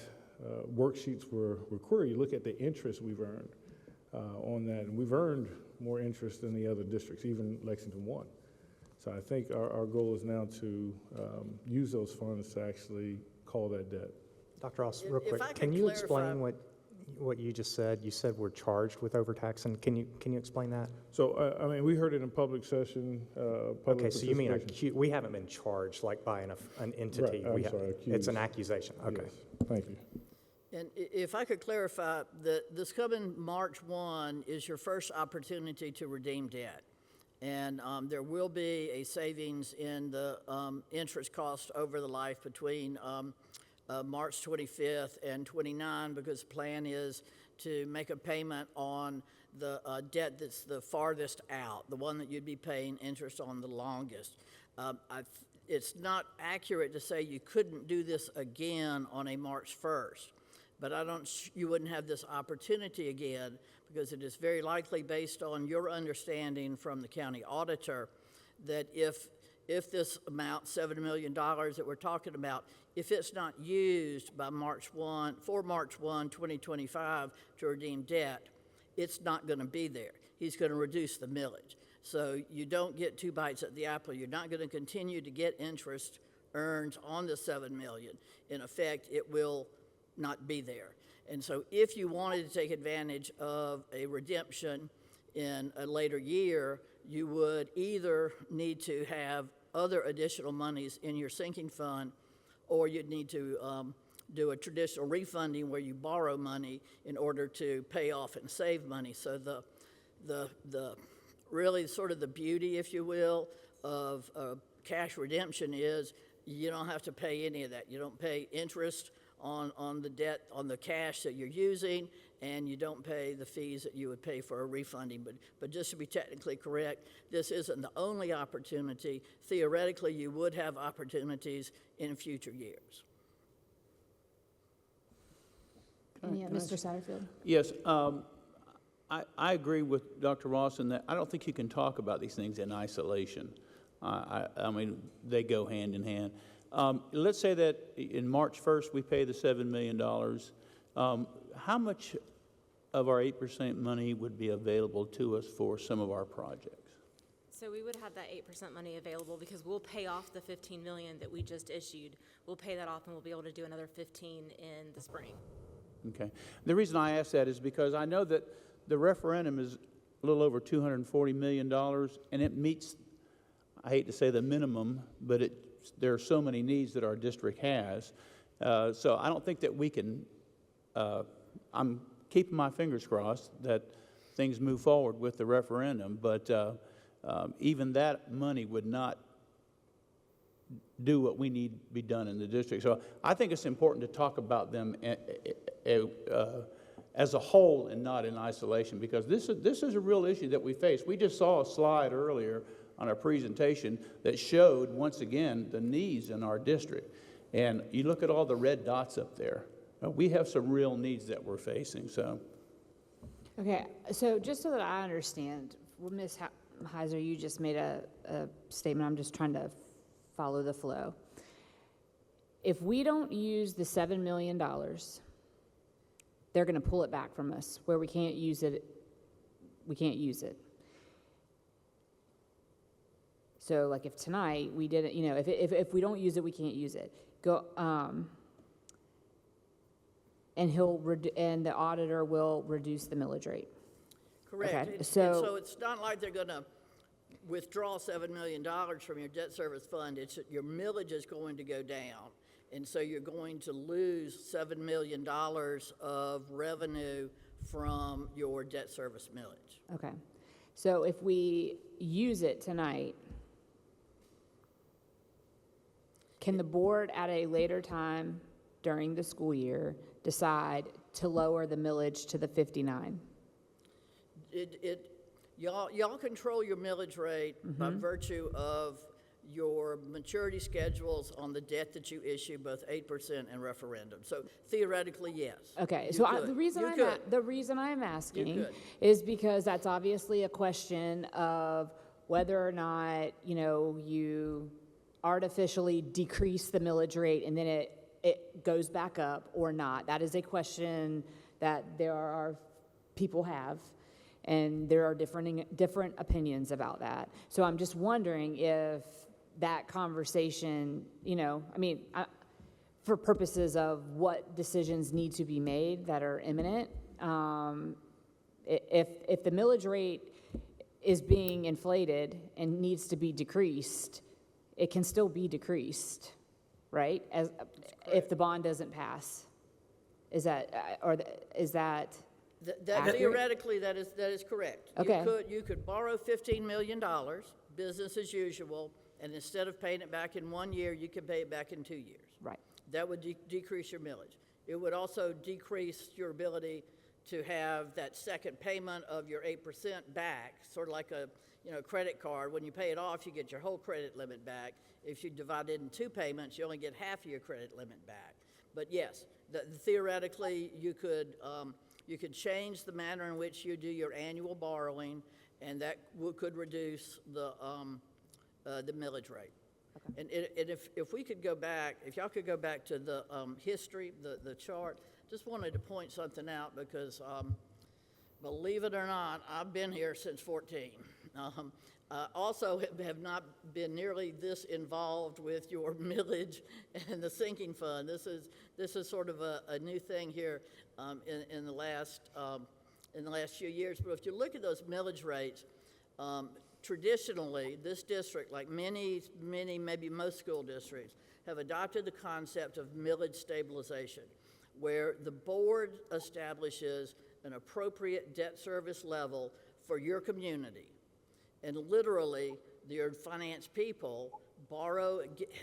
worksheets were queried, you look at the interest we've earned on that, and we've earned more interest than the other districts, even Lexington 1. So I think our goal is now to use those funds to actually call that debt. Dr. Ross, If- real if quick, I could can you clarify- explain what you just said? You said we're charged with overtaxing. Can you explain that? So, I mean, we heard it in public session, public Okay, so you mean participation. we haven't been charged like by an entity? Right, I'm We have- sorry, It's an accused. accusation, okay. Yes, thank you. And if I could clarify, that this coming March 1 is your first opportunity to redeem debt. And there will be a savings in the interest cost over the life between March 25th and 29, because the plan is to make a payment on the debt that's the farthest out, the one that you'd be paying interest on the longest. It's not accurate to say you couldn't do this again on a March 1st. But you wouldn't have this opportunity again, because it is very likely, based on your understanding from the county auditor, that if this amount, $7 million that we're talking about, if it's not used by March 1, 2025 to redeem debt, it's not going to be there. He's going to reduce the millage. So you don't get two bites at the apple. You're not going to continue to get interest earned on the $7 million. In effect, it will not be there. And so if you wanted to take advantage of a redemption in a later year, you would either need to have other additional monies in your sinking fund, or you'd need to do a traditional refunding where you borrow money in order to pay off and save money. So the really sort of the beauty, if you will, of cash redemption is you don't have to pay any of that. You don't pay interest on the debt, on the cash that you're using, and you don't pay the fees that you would pay for a refunding. But just to be technically correct, this isn't the only opportunity. Theoretically, you would have opportunities in future years. Yeah, Mr. Satterfield? Yes, I agree with Dr. Ross in that I don't think you can talk about these things in isolation. I mean, they go hand in hand. Let's say that in March 1st, we pay the $7 million. How much of our 8% money would be available to us for some of our projects? So we would have that 8% money available because we'll pay off the $15 million that we just issued. We'll pay that off and we'll be able to do another 15 in the spring. Okay. The reason I ask that is because I know that the referendum is a little over $240 million, and it meets, I hate to say the minimum, but it there are so many needs that our district has. So I don't think that we can, I'm keeping my fingers crossed that things move forward with the referendum, but even that money would not do what we need to be done in the district. So I think it's important to talk about them as a whole and not in isolation, because this is a real issue that we face. We just saw a slide earlier on our presentation that showed, once again, the needs in our district. And you look at all the red dots up there. We have some real needs that we're facing, so. Okay, so just so that I understand, well, Ms. Heiser, you just made a statement. I'm just trying to follow the flow. If we don't use the $7 million, they're going to pull it back from us. Where we can't use it, we can't use it. So like if tonight we didn't, you know, if we don't use it, we can't use it. And and the auditor will reduce the millage rate. Correct. Okay, And so- so it's not like they're going to withdraw $7 million from your debt service fund. It's your millage is going to go down. And so you're going to lose $7 million of revenue from your debt service millage. Okay. So if we use it tonight, can the board at a later time during the school year decide to lower the millage to the 59? Y'all control your millage rate by virtue of your maturity schedules on the debt that you issue, both 8% and referendum. So theoretically, yes. Okay, You so could. the reason You I'm could. the reason I'm asking could. is because that's obviously a question of whether or not, you know, you artificially decrease the millage rate and then it goes back up or not. That is a question that there are people have, and there are different opinions about that. So I'm just wondering if that conversation, you know, I mean, for purposes of what decisions need to be made that are imminent, if the millage rate is being inflated and needs to be decreased, it can still be decreased, right? If the bond doesn't pass, is that That accurate? theoretically, that is correct. Okay. You could borrow $15 million, business as usual, and instead of paying it back in 1 year, you could pay it back in 2 years. right? That would decrease your millage. It would also decrease your ability to have that second payment of your 8% back, sort of like a credit card. When you pay it off, you get your whole credit limit back. If you divide it in 2 payments, you only get half of your credit limit back. But yes, theoretically, you could change the manner in which you do your annual borrowing, and that could reduce the millage rate. And if we could go back, if y'all could go back to the history, the chart, just wanted to point something out because, believe it or not, I've been here since 14. Also have not been nearly this involved with your millage and the sinking fund. This is sort of a new thing here in the last few years. But if you look at those millage rates, traditionally, this district, like many, maybe most school districts, have adopted the concept of millage stabilization, where the board establishes an appropriate debt service level for your community. And literally, your finance people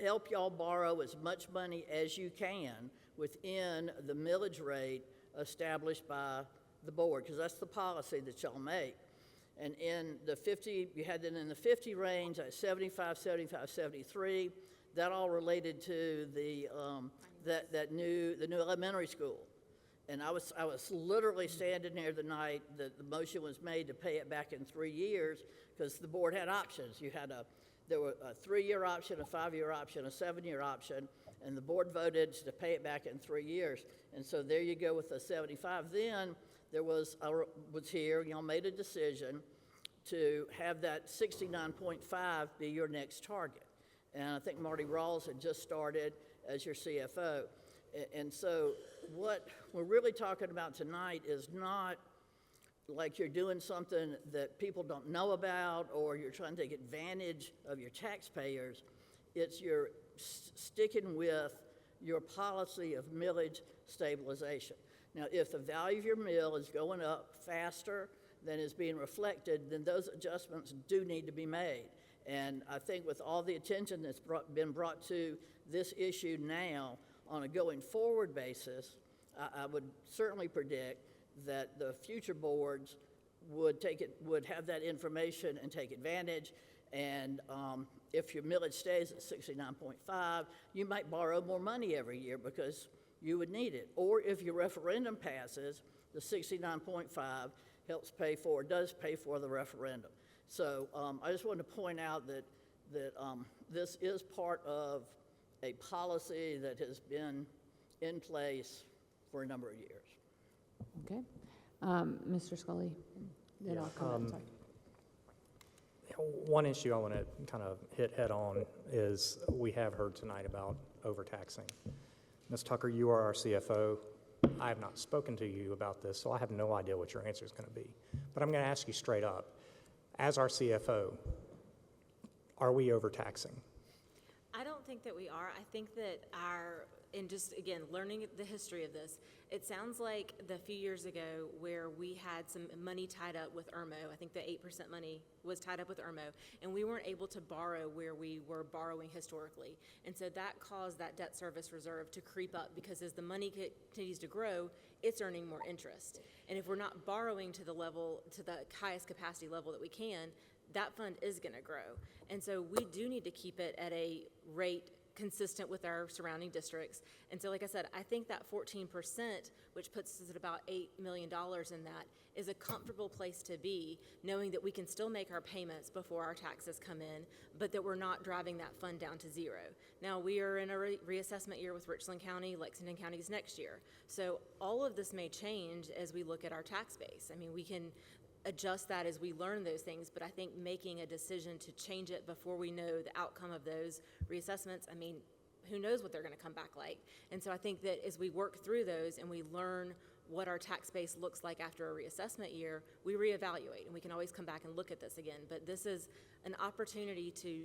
help y'all borrow as much money as you can within the millage rate established by the board, because that's the policy that y'all make. And in the 50, you had it in the 50 range, at 75, 75, 73. That all related to the new elementary school. And I was literally standing there the night that the motion was made to pay it back in 3 years, because the board had options. There were a 3-year option, a 5-year option, a 7-year option, and the board voted to pay it back in 3 years. And so there you go with the 75. Then there was here, y'all made a decision to have that 69.5 be your next target. And I think Marty Rawls had just started as your CFO. And so what we're really talking about tonight is not like you're doing something that people don't know about or you're trying to take advantage of your taxpayers. It's your sticking with your policy of millage stabilization. Now, if the value of your mill is going up faster than is being reflected, then those adjustments do need to be made. And I think with all the attention that's been brought to this issue now, on a going forward basis, I would certainly predict that the future boards would have that information and take advantage. And if your millage stays at 69.5, you might borrow more money every year because you would need it. Or if your referendum passes, the 69.5 does pay for the referendum. So I just wanted to point out that this is part of a policy that has been in place for a number of years. Okay. Mr. Scully, then I'll comment, sorry. One issue I want to kind of hit head on is we have heard tonight about overtaxing. Ms. Tucker, you are our CFO. I have not spoken to you about this, so I have no idea what your answer is going to be. But I'm going to ask you straight up. As our CFO, are we overtaxing? I don't think that we are. I think that and just again, learning the history of this, it sounds like the few years ago where we had some money tied up with IRMO, I think the 8% money was tied up with IRMO, and we weren't able to borrow where we were borrowing historically. And so that caused that debt service reserve to creep up because as the money continues to grow, it's earning more interest. And if we're not borrowing to the highest capacity level that we can, that fund is going to grow. And so we do need to keep it at a rate consistent with our surrounding districts. And so, like I said, I think that 14%, which puts us at about $8 million in that, is a comfortable place to be, knowing that we can still make our payments before our taxes come in, but that we're not driving that fund down to zero. Now, we are in a reassessment year with Richland County. Lexington County is next year. So all of this may change as we look at our tax base. I mean, we can adjust that as we learn those things, but I think making a decision to change it before we know the outcome of those reassessments, I mean, who knows what they're going to come back like. And so I think that as we work through those and we learn what our tax base looks like after a reassessment year, we reevaluate, and we can always come back and look at this again. But this is an opportunity to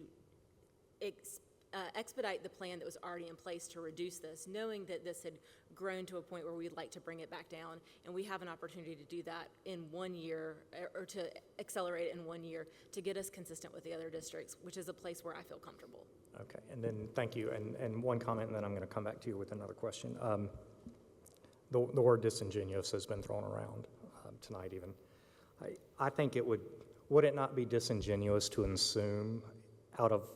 expedite the plan that was already in place to reduce this, knowing that this had grown to a point where we'd like to bring it back down, and we have an opportunity to do that in 1 year, or to accelerate it in 1 year to get us consistent with the other districts, which is a place where I feel comfortable. Okay, and then thank you. And one comment, and then I'm going to come back to you with another question. The word disingenuous has been thrown around tonight even. I think would it not be disingenuous to assume out of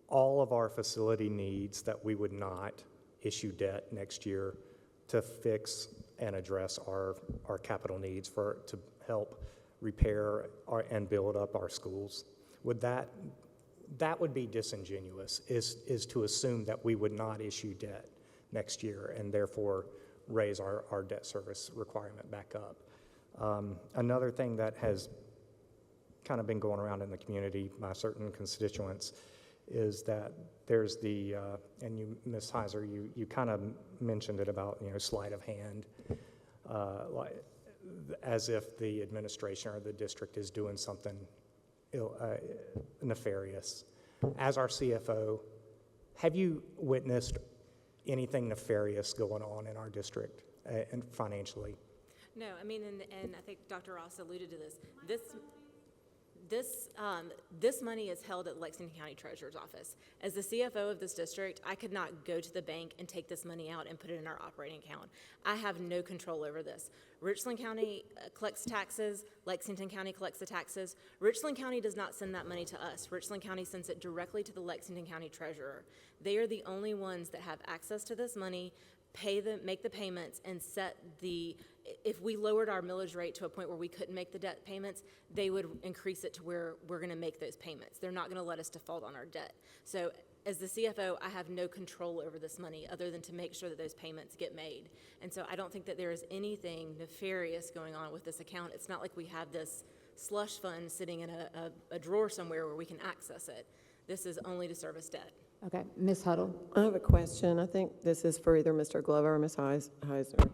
all of our facility needs that we would not issue debt next year to fix and address our capital needs to help repair and build up our schools? Would that would be disingenuous, is to assume that we would not issue debt next year and therefore raise our debt service requirement back up. Another thing that has kind of been going around in the community by certain constituents is that there's and you, Ms. Heiser, you kind of mentioned it about, sleight of hand, as if the administration or the district is doing something nefarious. As our CFO, have you witnessed anything nefarious going on in our district and financially? No, I mean, and I think Dr. Ross alluded to this. This money is held at Lexington County Treasurer's Office. As the CFO of this district, I could not go to the bank and take this money out and put it in our operating account. I have no control over this. Richland County collects taxes. Lexington County collects the taxes. Richland County does not send that money to us. Richland County sends it directly to the Lexington County Treasurer. They are the only ones that have access to this money, make the payments, and if we lowered our millage rate to a point where we couldn't make the debt payments, they would increase it to where we're going to make those payments. They're not going to let us default on our debt. So as the CFO, I have no control over this money other than to make sure that those payments get made. And so I don't think that there is anything nefarious going on with this account. It's not like we have this slush fund sitting in a drawer somewhere where we can access it. This is only to service debt. Okay, Ms. Huddle. I have a question. I think this is for either Mr. Glover or Ms. Heiser.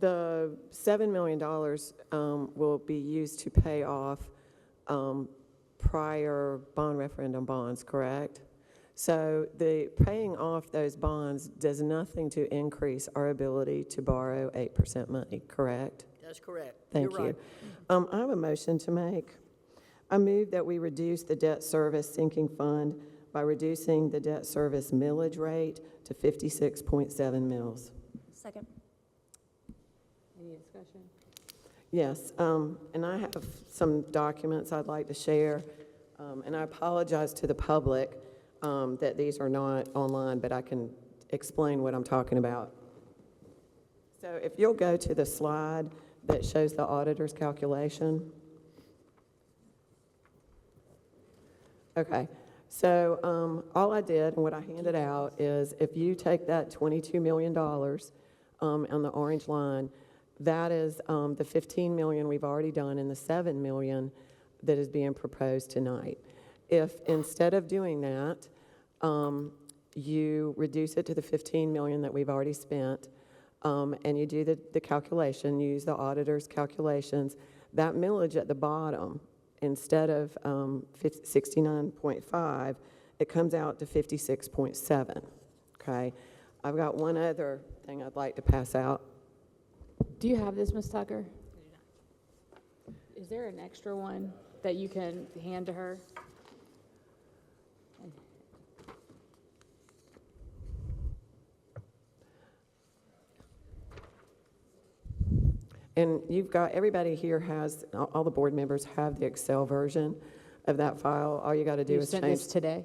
The $7 million will be used to pay off prior bond referendum bonds, correct? So the paying off those bonds does nothing to increase our ability to borrow 8% money, correct? That's correct. Thank You're you. right. I have a motion to make. I move that we reduce the debt service sinking fund by reducing the debt service millage rate to 56.7 mils. Second. Any discussion? Yes, and I have some documents I'd like to share, and I apologize to the public that these are not online, but I can explain what I'm talking about. So if you'll go to the slide that shows the auditor's calculation. Okay, so all I did and what I handed out is if you take that $22 million on the orange line, that is the 15 million we've already done and the 7 million that is being proposed tonight. If instead of doing that, you reduce it to the 15 million that we've already spent, and you do the calculation, use the auditor's calculations, that millage at the bottom, instead of 69.5, it comes out to 56.7, okay? I've got one other thing I'd like to pass out. Do you have this, Ms. Tucker? Is there an extra one that you can hand to her? And you've got, everybody here has, all the board members have the Excel version of that file. All you got to do You is sent change, this today?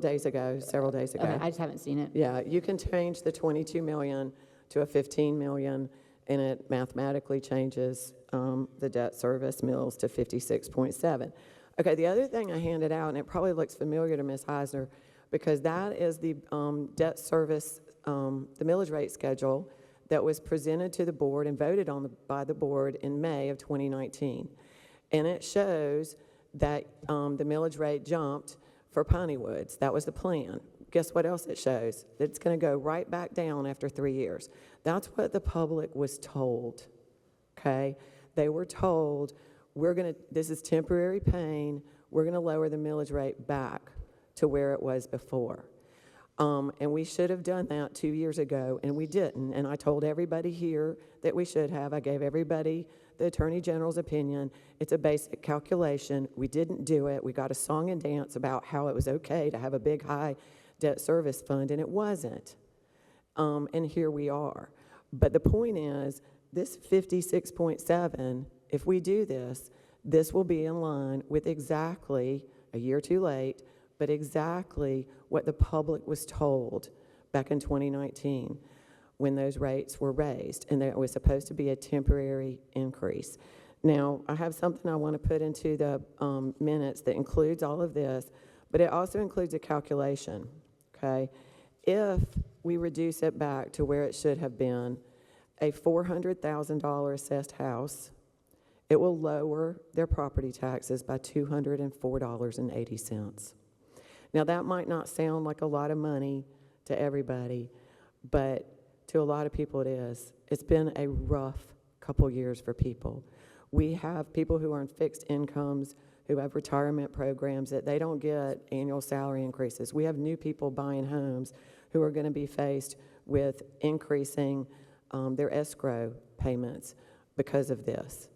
days ago, several days ago. Okay, I just haven't seen it. Yeah, you can change the 22 million to a 15 million, and it mathematically changes the debt service mills to 56.7. Okay, the other thing I handed out, and it probably looks familiar to Ms. Heisner, because that is the debt service, the millage rate schedule that was presented to the board and voted on by the board in May of 2019. And it shows that the millage rate jumped for Piney Woods. That was the plan. Guess what else it shows? That it's going to go right back down after 3 years. That's what the public was told, okay? They were told, this is temporary pain, we're going to lower the millage rate back to where it was before. And we should have done that 2 years ago, and we didn't. And I told everybody here that we should have. I gave everybody the Attorney General's opinion. It's a basic calculation. We didn't do it. We got a song and dance about how it was okay to have a big, high debt service fund, and it wasn't. And here we are. But the point is, this 56.7, if we do this, this will be in line with exactly, a year too late, but exactly what the public was told back in 2019 when those rates were raised, and that it was supposed to be a temporary increase. Now, I have something I want to put into the minutes that includes all of this, but it also includes a calculation, okay? If we reduce it back to where it should have been, a $400,000 assessed house, it will lower their property taxes by $204.80. Now, that might not sound like a lot of money to everybody, but to a lot of people it is. It's been a rough couple years for people. We have people who are on fixed incomes, who have retirement programs that they don't get annual salary increases. We have new people buying homes who are going to be faced with increasing their escrow payments because of this.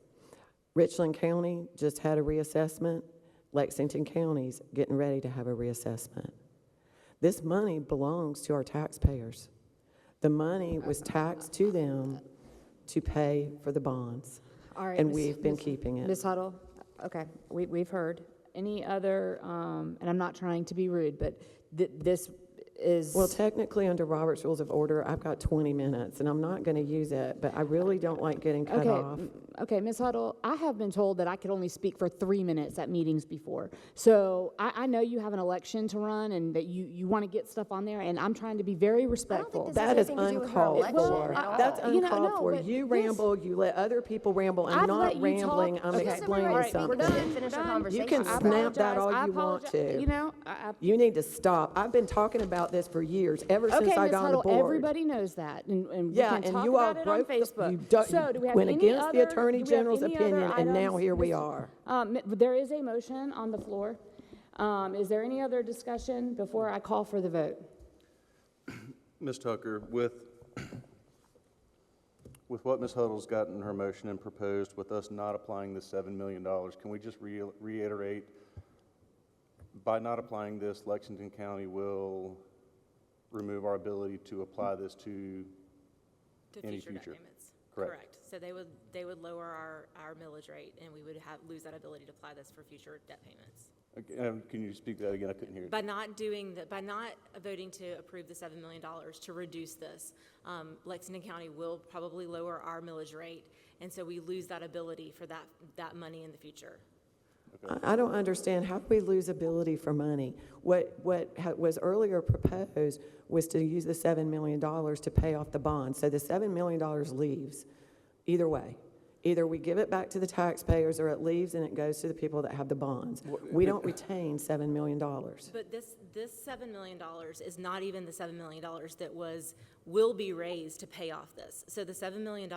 Richland County just had a reassessment. Lexington County's getting ready to have a reassessment. This money belongs to our taxpayers. The money was taxed to them to pay for the bonds, All right, and we've been keeping it. Ms. Huddle, okay, we've heard. Any other, and I'm not trying to be rude, but this is. Well, technically, under Robert's Rules of Order, I've got 20 minutes, and I'm not going to use it, but I really don't like getting cut off. Okay, Ms. Huddle, I have been told that I could only speak for 3 minutes at meetings before. So I know you have an election to run and that you want to get stuff on there, and I'm trying to be very respectful. this That has is anything to do with her uncalled election for. at all. That's You know, uncalled no, for. but You this- ramble, you let other people ramble. I'm I've not let you rambling, talk. I'm Okay. explaining All right, something. we're done. Finish the Done. conversation. You can I snap that apologize. all I you want apologize. to. You know, You need to stop. I've been talking about about this for years, ever since Okay, I Ms. got on the Huddle, board. everybody knows that, and we Yeah, can and talk you all about it on broke, you Facebook. So, do we have went any against the other- Attorney do we have General's any other opinion, and now items? here we are. There is a motion on the floor. Is there any other discussion before I call for the vote? Ms. Tucker, with what Ms. Huddle's got in her motion and proposed, with us not applying the $7 million, can we just reiterate, by not applying this, Lexington County will remove our ability to apply this to any future debt future? payments. Correct. So they would lower our millage rate, and we would lose that ability to apply this for future debt payments. Okay, can you speak to that again? I couldn't hear you. By not voting to approve the $7 million to reduce this, Lexington County will probably lower our millage rate, and so we lose that ability for that money in the future. I don't understand, how do we lose ability for money? What was earlier proposed was to use the $7 million to pay off the bond. So the $7 million leaves, either way. Either we give it back to the taxpayers, or it leaves and it goes to the people that have the bonds. We don't retain $7 million. But this $7 million is not even the $7 million that will be raised to pay off this. So the $7 million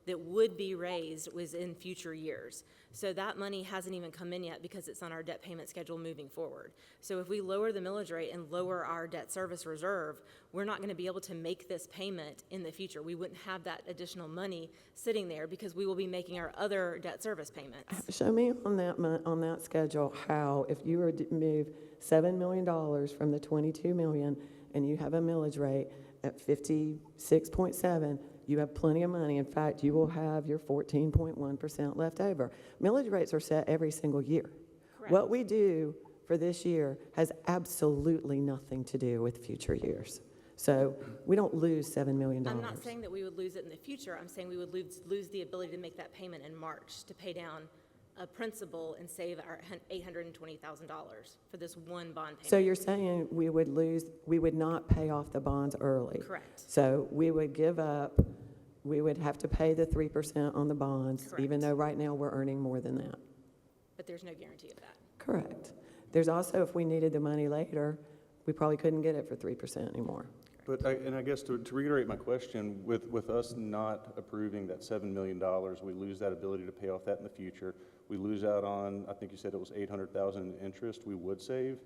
that would be raised was in future years. So that money hasn't even come in yet because it's on our debt payment schedule moving forward. So if we lower the millage rate and lower our debt service reserve, we're not going to be able to make this payment in the future. We wouldn't have that additional money sitting there because we will be making our other debt service payments. Show me on that schedule how, if you were to move $7 million from the $22 million and you have a millage rate at 56.7, you have plenty of money. In fact, you will have your 14.1% left over. Millage rates are set every single year. Correct. What we do for this year has absolutely nothing to do with future years. So we don't lose $7 million. I'm not saying that we would lose it in the future. I'm saying we would lose the ability to make that payment in March to pay down a principal and save our $820,000 for this one bond payment. So you're saying we would not pay off the bonds early? Correct. So we would give up, we would have to pay the 3% on the bonds, even Correct. though right now we're earning more than that? But there's no guarantee of that. Correct. There's also, if we needed the money later, we probably couldn't get it for 3% anymore. But I guess to reiterate my question, with us not approving that $7 million, we lose that ability to pay off that in the future. We lose out on, I think you said it was $800,000 in interest we would save,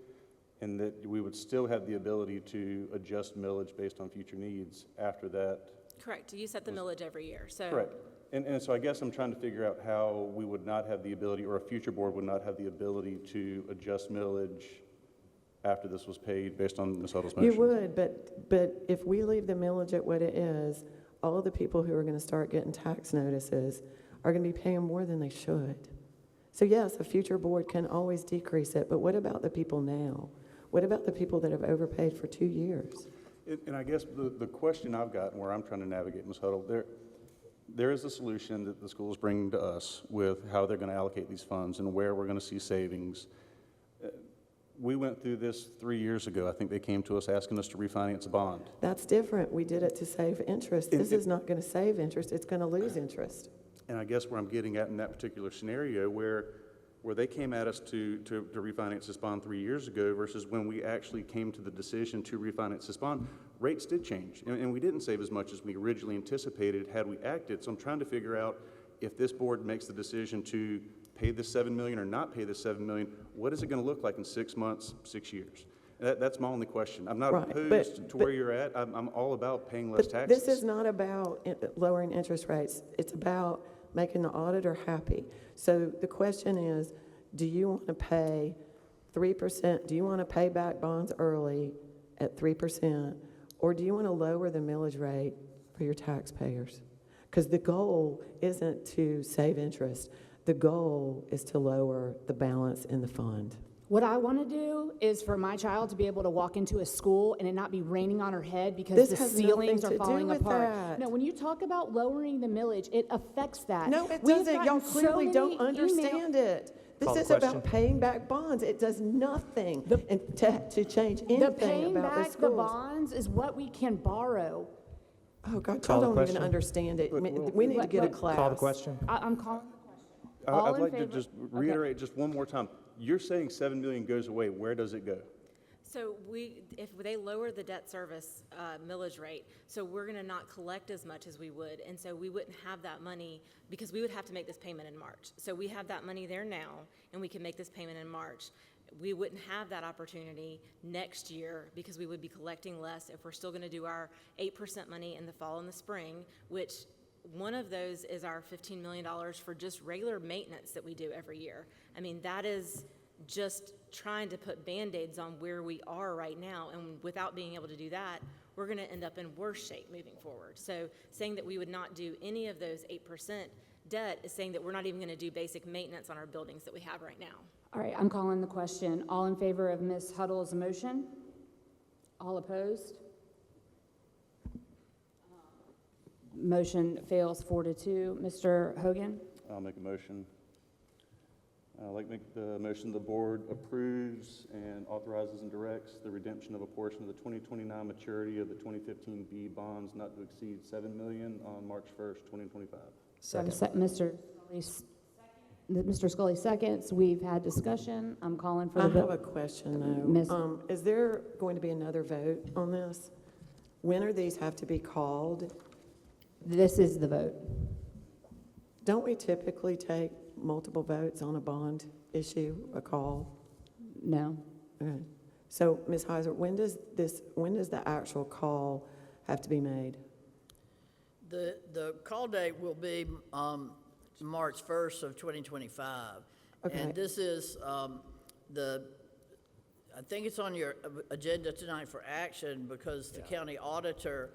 and that we would still have the ability to adjust millage based on future needs after that. Correct. You set the millage every year, so. Correct. And so I guess I'm trying to figure out how we would not have the ability, or a future board would not have the ability to adjust millage after this was paid based on Ms. Huddle's motion. You would, but if we leave the millage at what it is, all of the people who are going to start getting tax notices are going to be paying more than they should. So yes, a future board can always decrease it, but what about the people now? What about the people that have overpaid for 2 years? And I guess the question I've got, and where I'm trying to navigate, Ms. Huddle, there is a solution that the school is bringing to us with how they're going to allocate these funds and where we're going to see savings. We went through this 3 years ago. I think they came to us asking us to refinance a bond. That's different. We did it to save interest. This is not going to save interest. It's going to lose interest. And I guess where I'm getting at in that particular scenario, where they came at us to refinance this bond 3 years ago versus when we actually came to the decision to refinance this bond, rates did change. And we didn't save as much as we originally anticipated had we acted. So I'm trying to figure out, if this board makes the decision to pay this $7 million or not pay this $7 million, what is it going to look like in 6 months, 6 years? That's my only question. I'm not Right, opposed to where you're at. I'm all about paying less But taxes. this is not about lowering interest rates. It's about making the auditor happy. So the question is, do you want to pay 3%? Do you want to pay back bonds early at 3%? Or do you want to lower the millage rate for your taxpayers? Because the goal isn't to save interest. The goal is to lower the balance in the fund. What I want to do is for my child to be able to walk into a school and it not be raining on her head because This the has ceilings nothing are to do falling with apart. that. No, when you talk about lowering the millage, it affects that. No, it We've doesn't. gotten Y'all so clearly don't many understand it. This Call the is about question. paying back bonds. It does nothing to change The anything paying about the back the schools. bonds is what we can borrow. Oh, God, Call y'all the don't even question. understand it. But- We need to get a but- class. Call the question. I'm calling the question. All I'd in like to favor? just Okay. reiterate just one more time. You're saying $7 million goes away. Where does it go? So if they lower the debt service millage rate, so we're going to not collect as much as we would, and so we wouldn't have that money because we would have to make this payment in March. So we have that money there now, and we can make this payment in March. We wouldn't have that opportunity next year because we would be collecting less if we're still going to do our 8% money in the fall and the spring, which one of those is our $15 million for just regular maintenance that we do every year. I mean, that is just trying to put Band-Aids on where we are right now, and without being able to do that, we're going to end up in worse shape moving forward. So saying that we would not do any of those 8% debt is saying that we're not even going to do basic maintenance on our buildings that we have right now. All right, I'm calling the question. All in favor of Ms. Huddle's motion? All opposed? Motion fails 4-2. Mr. Hogan? I'll make a motion. I'd like to make the motion the board approves and authorizes and directs the redemption of a portion of the 2029 maturity of the 2015 B bonds not to exceed $7 million on March 1st, 2025. Second. Mr. Scully seconds. We've had discussion. I'm calling for I the have a vote. question, Miss- though. Is there going to be another vote on this? When are these have to be called? This is the vote. Don't we typically take multiple votes on a bond issue, a call? No. Okay. So, Ms. Heiser, when does the actual call have to be made? The call date will be March 1st of 2025. Okay. And this is I think it's on your agenda tonight for action because the county auditor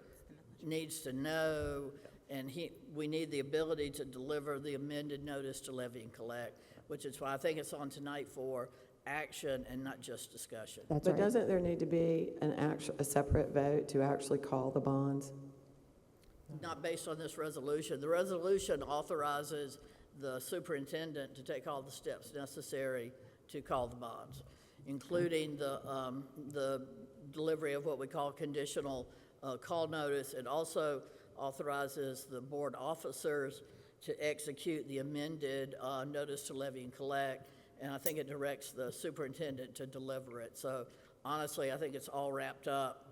needs to know, and we need the ability to deliver the amended notice to levy and collect, which is why I think it's on tonight for action and not just discussion. That's But right. doesn't there need to be a separate vote to actually call the bonds? Not based on this resolution. The resolution authorizes the superintendent to take all the steps necessary to call the bonds, including the delivery of what we call conditional call notice. It also authorizes the board officers to execute the amended notice to levy and collect, and I think it directs the superintendent to deliver it. So honestly, I think it's all wrapped up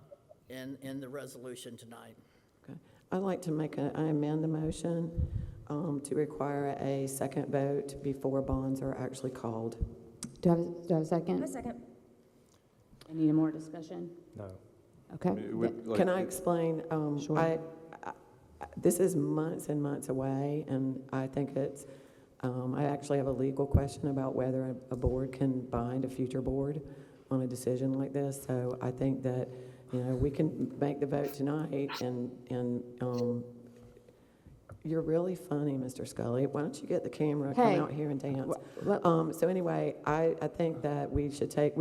in the resolution tonight. Okay. I'd like to I amend the motion to require a second vote before bonds are actually called. Do I have a second? A second. I need more discussion. No. Okay. It would, like, Can I explain? Sure. This is months and months away, and I think I actually have a legal question about whether a board can bind a future board on a decision like this. So I think that, we can make the vote tonight, and you're really funny, Mr. Scully. Why don't you get the camera, come Hey. out here and dance? Well, So anyway, I think that we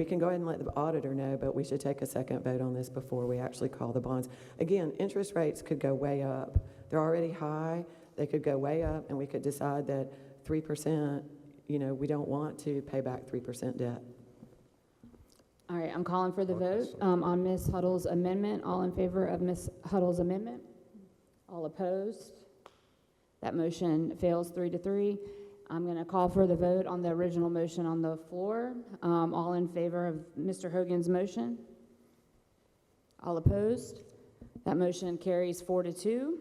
can go ahead and let the auditor know, but we should take a second vote on this before we actually call the bonds. Again, interest rates could go way up. They're already high. They could go way up, and we could decide that 3%, we don't want to pay back 3% debt. all right, I'm calling for the vote on Ms. Huddle's amendment. All in favor of Ms. Huddle's amendment? All opposed? That motion fails 3-3. I'm going to call for the vote on the original motion on the floor. All in favor of Mr. Hogan's motion? All opposed? That motion carries 4-2.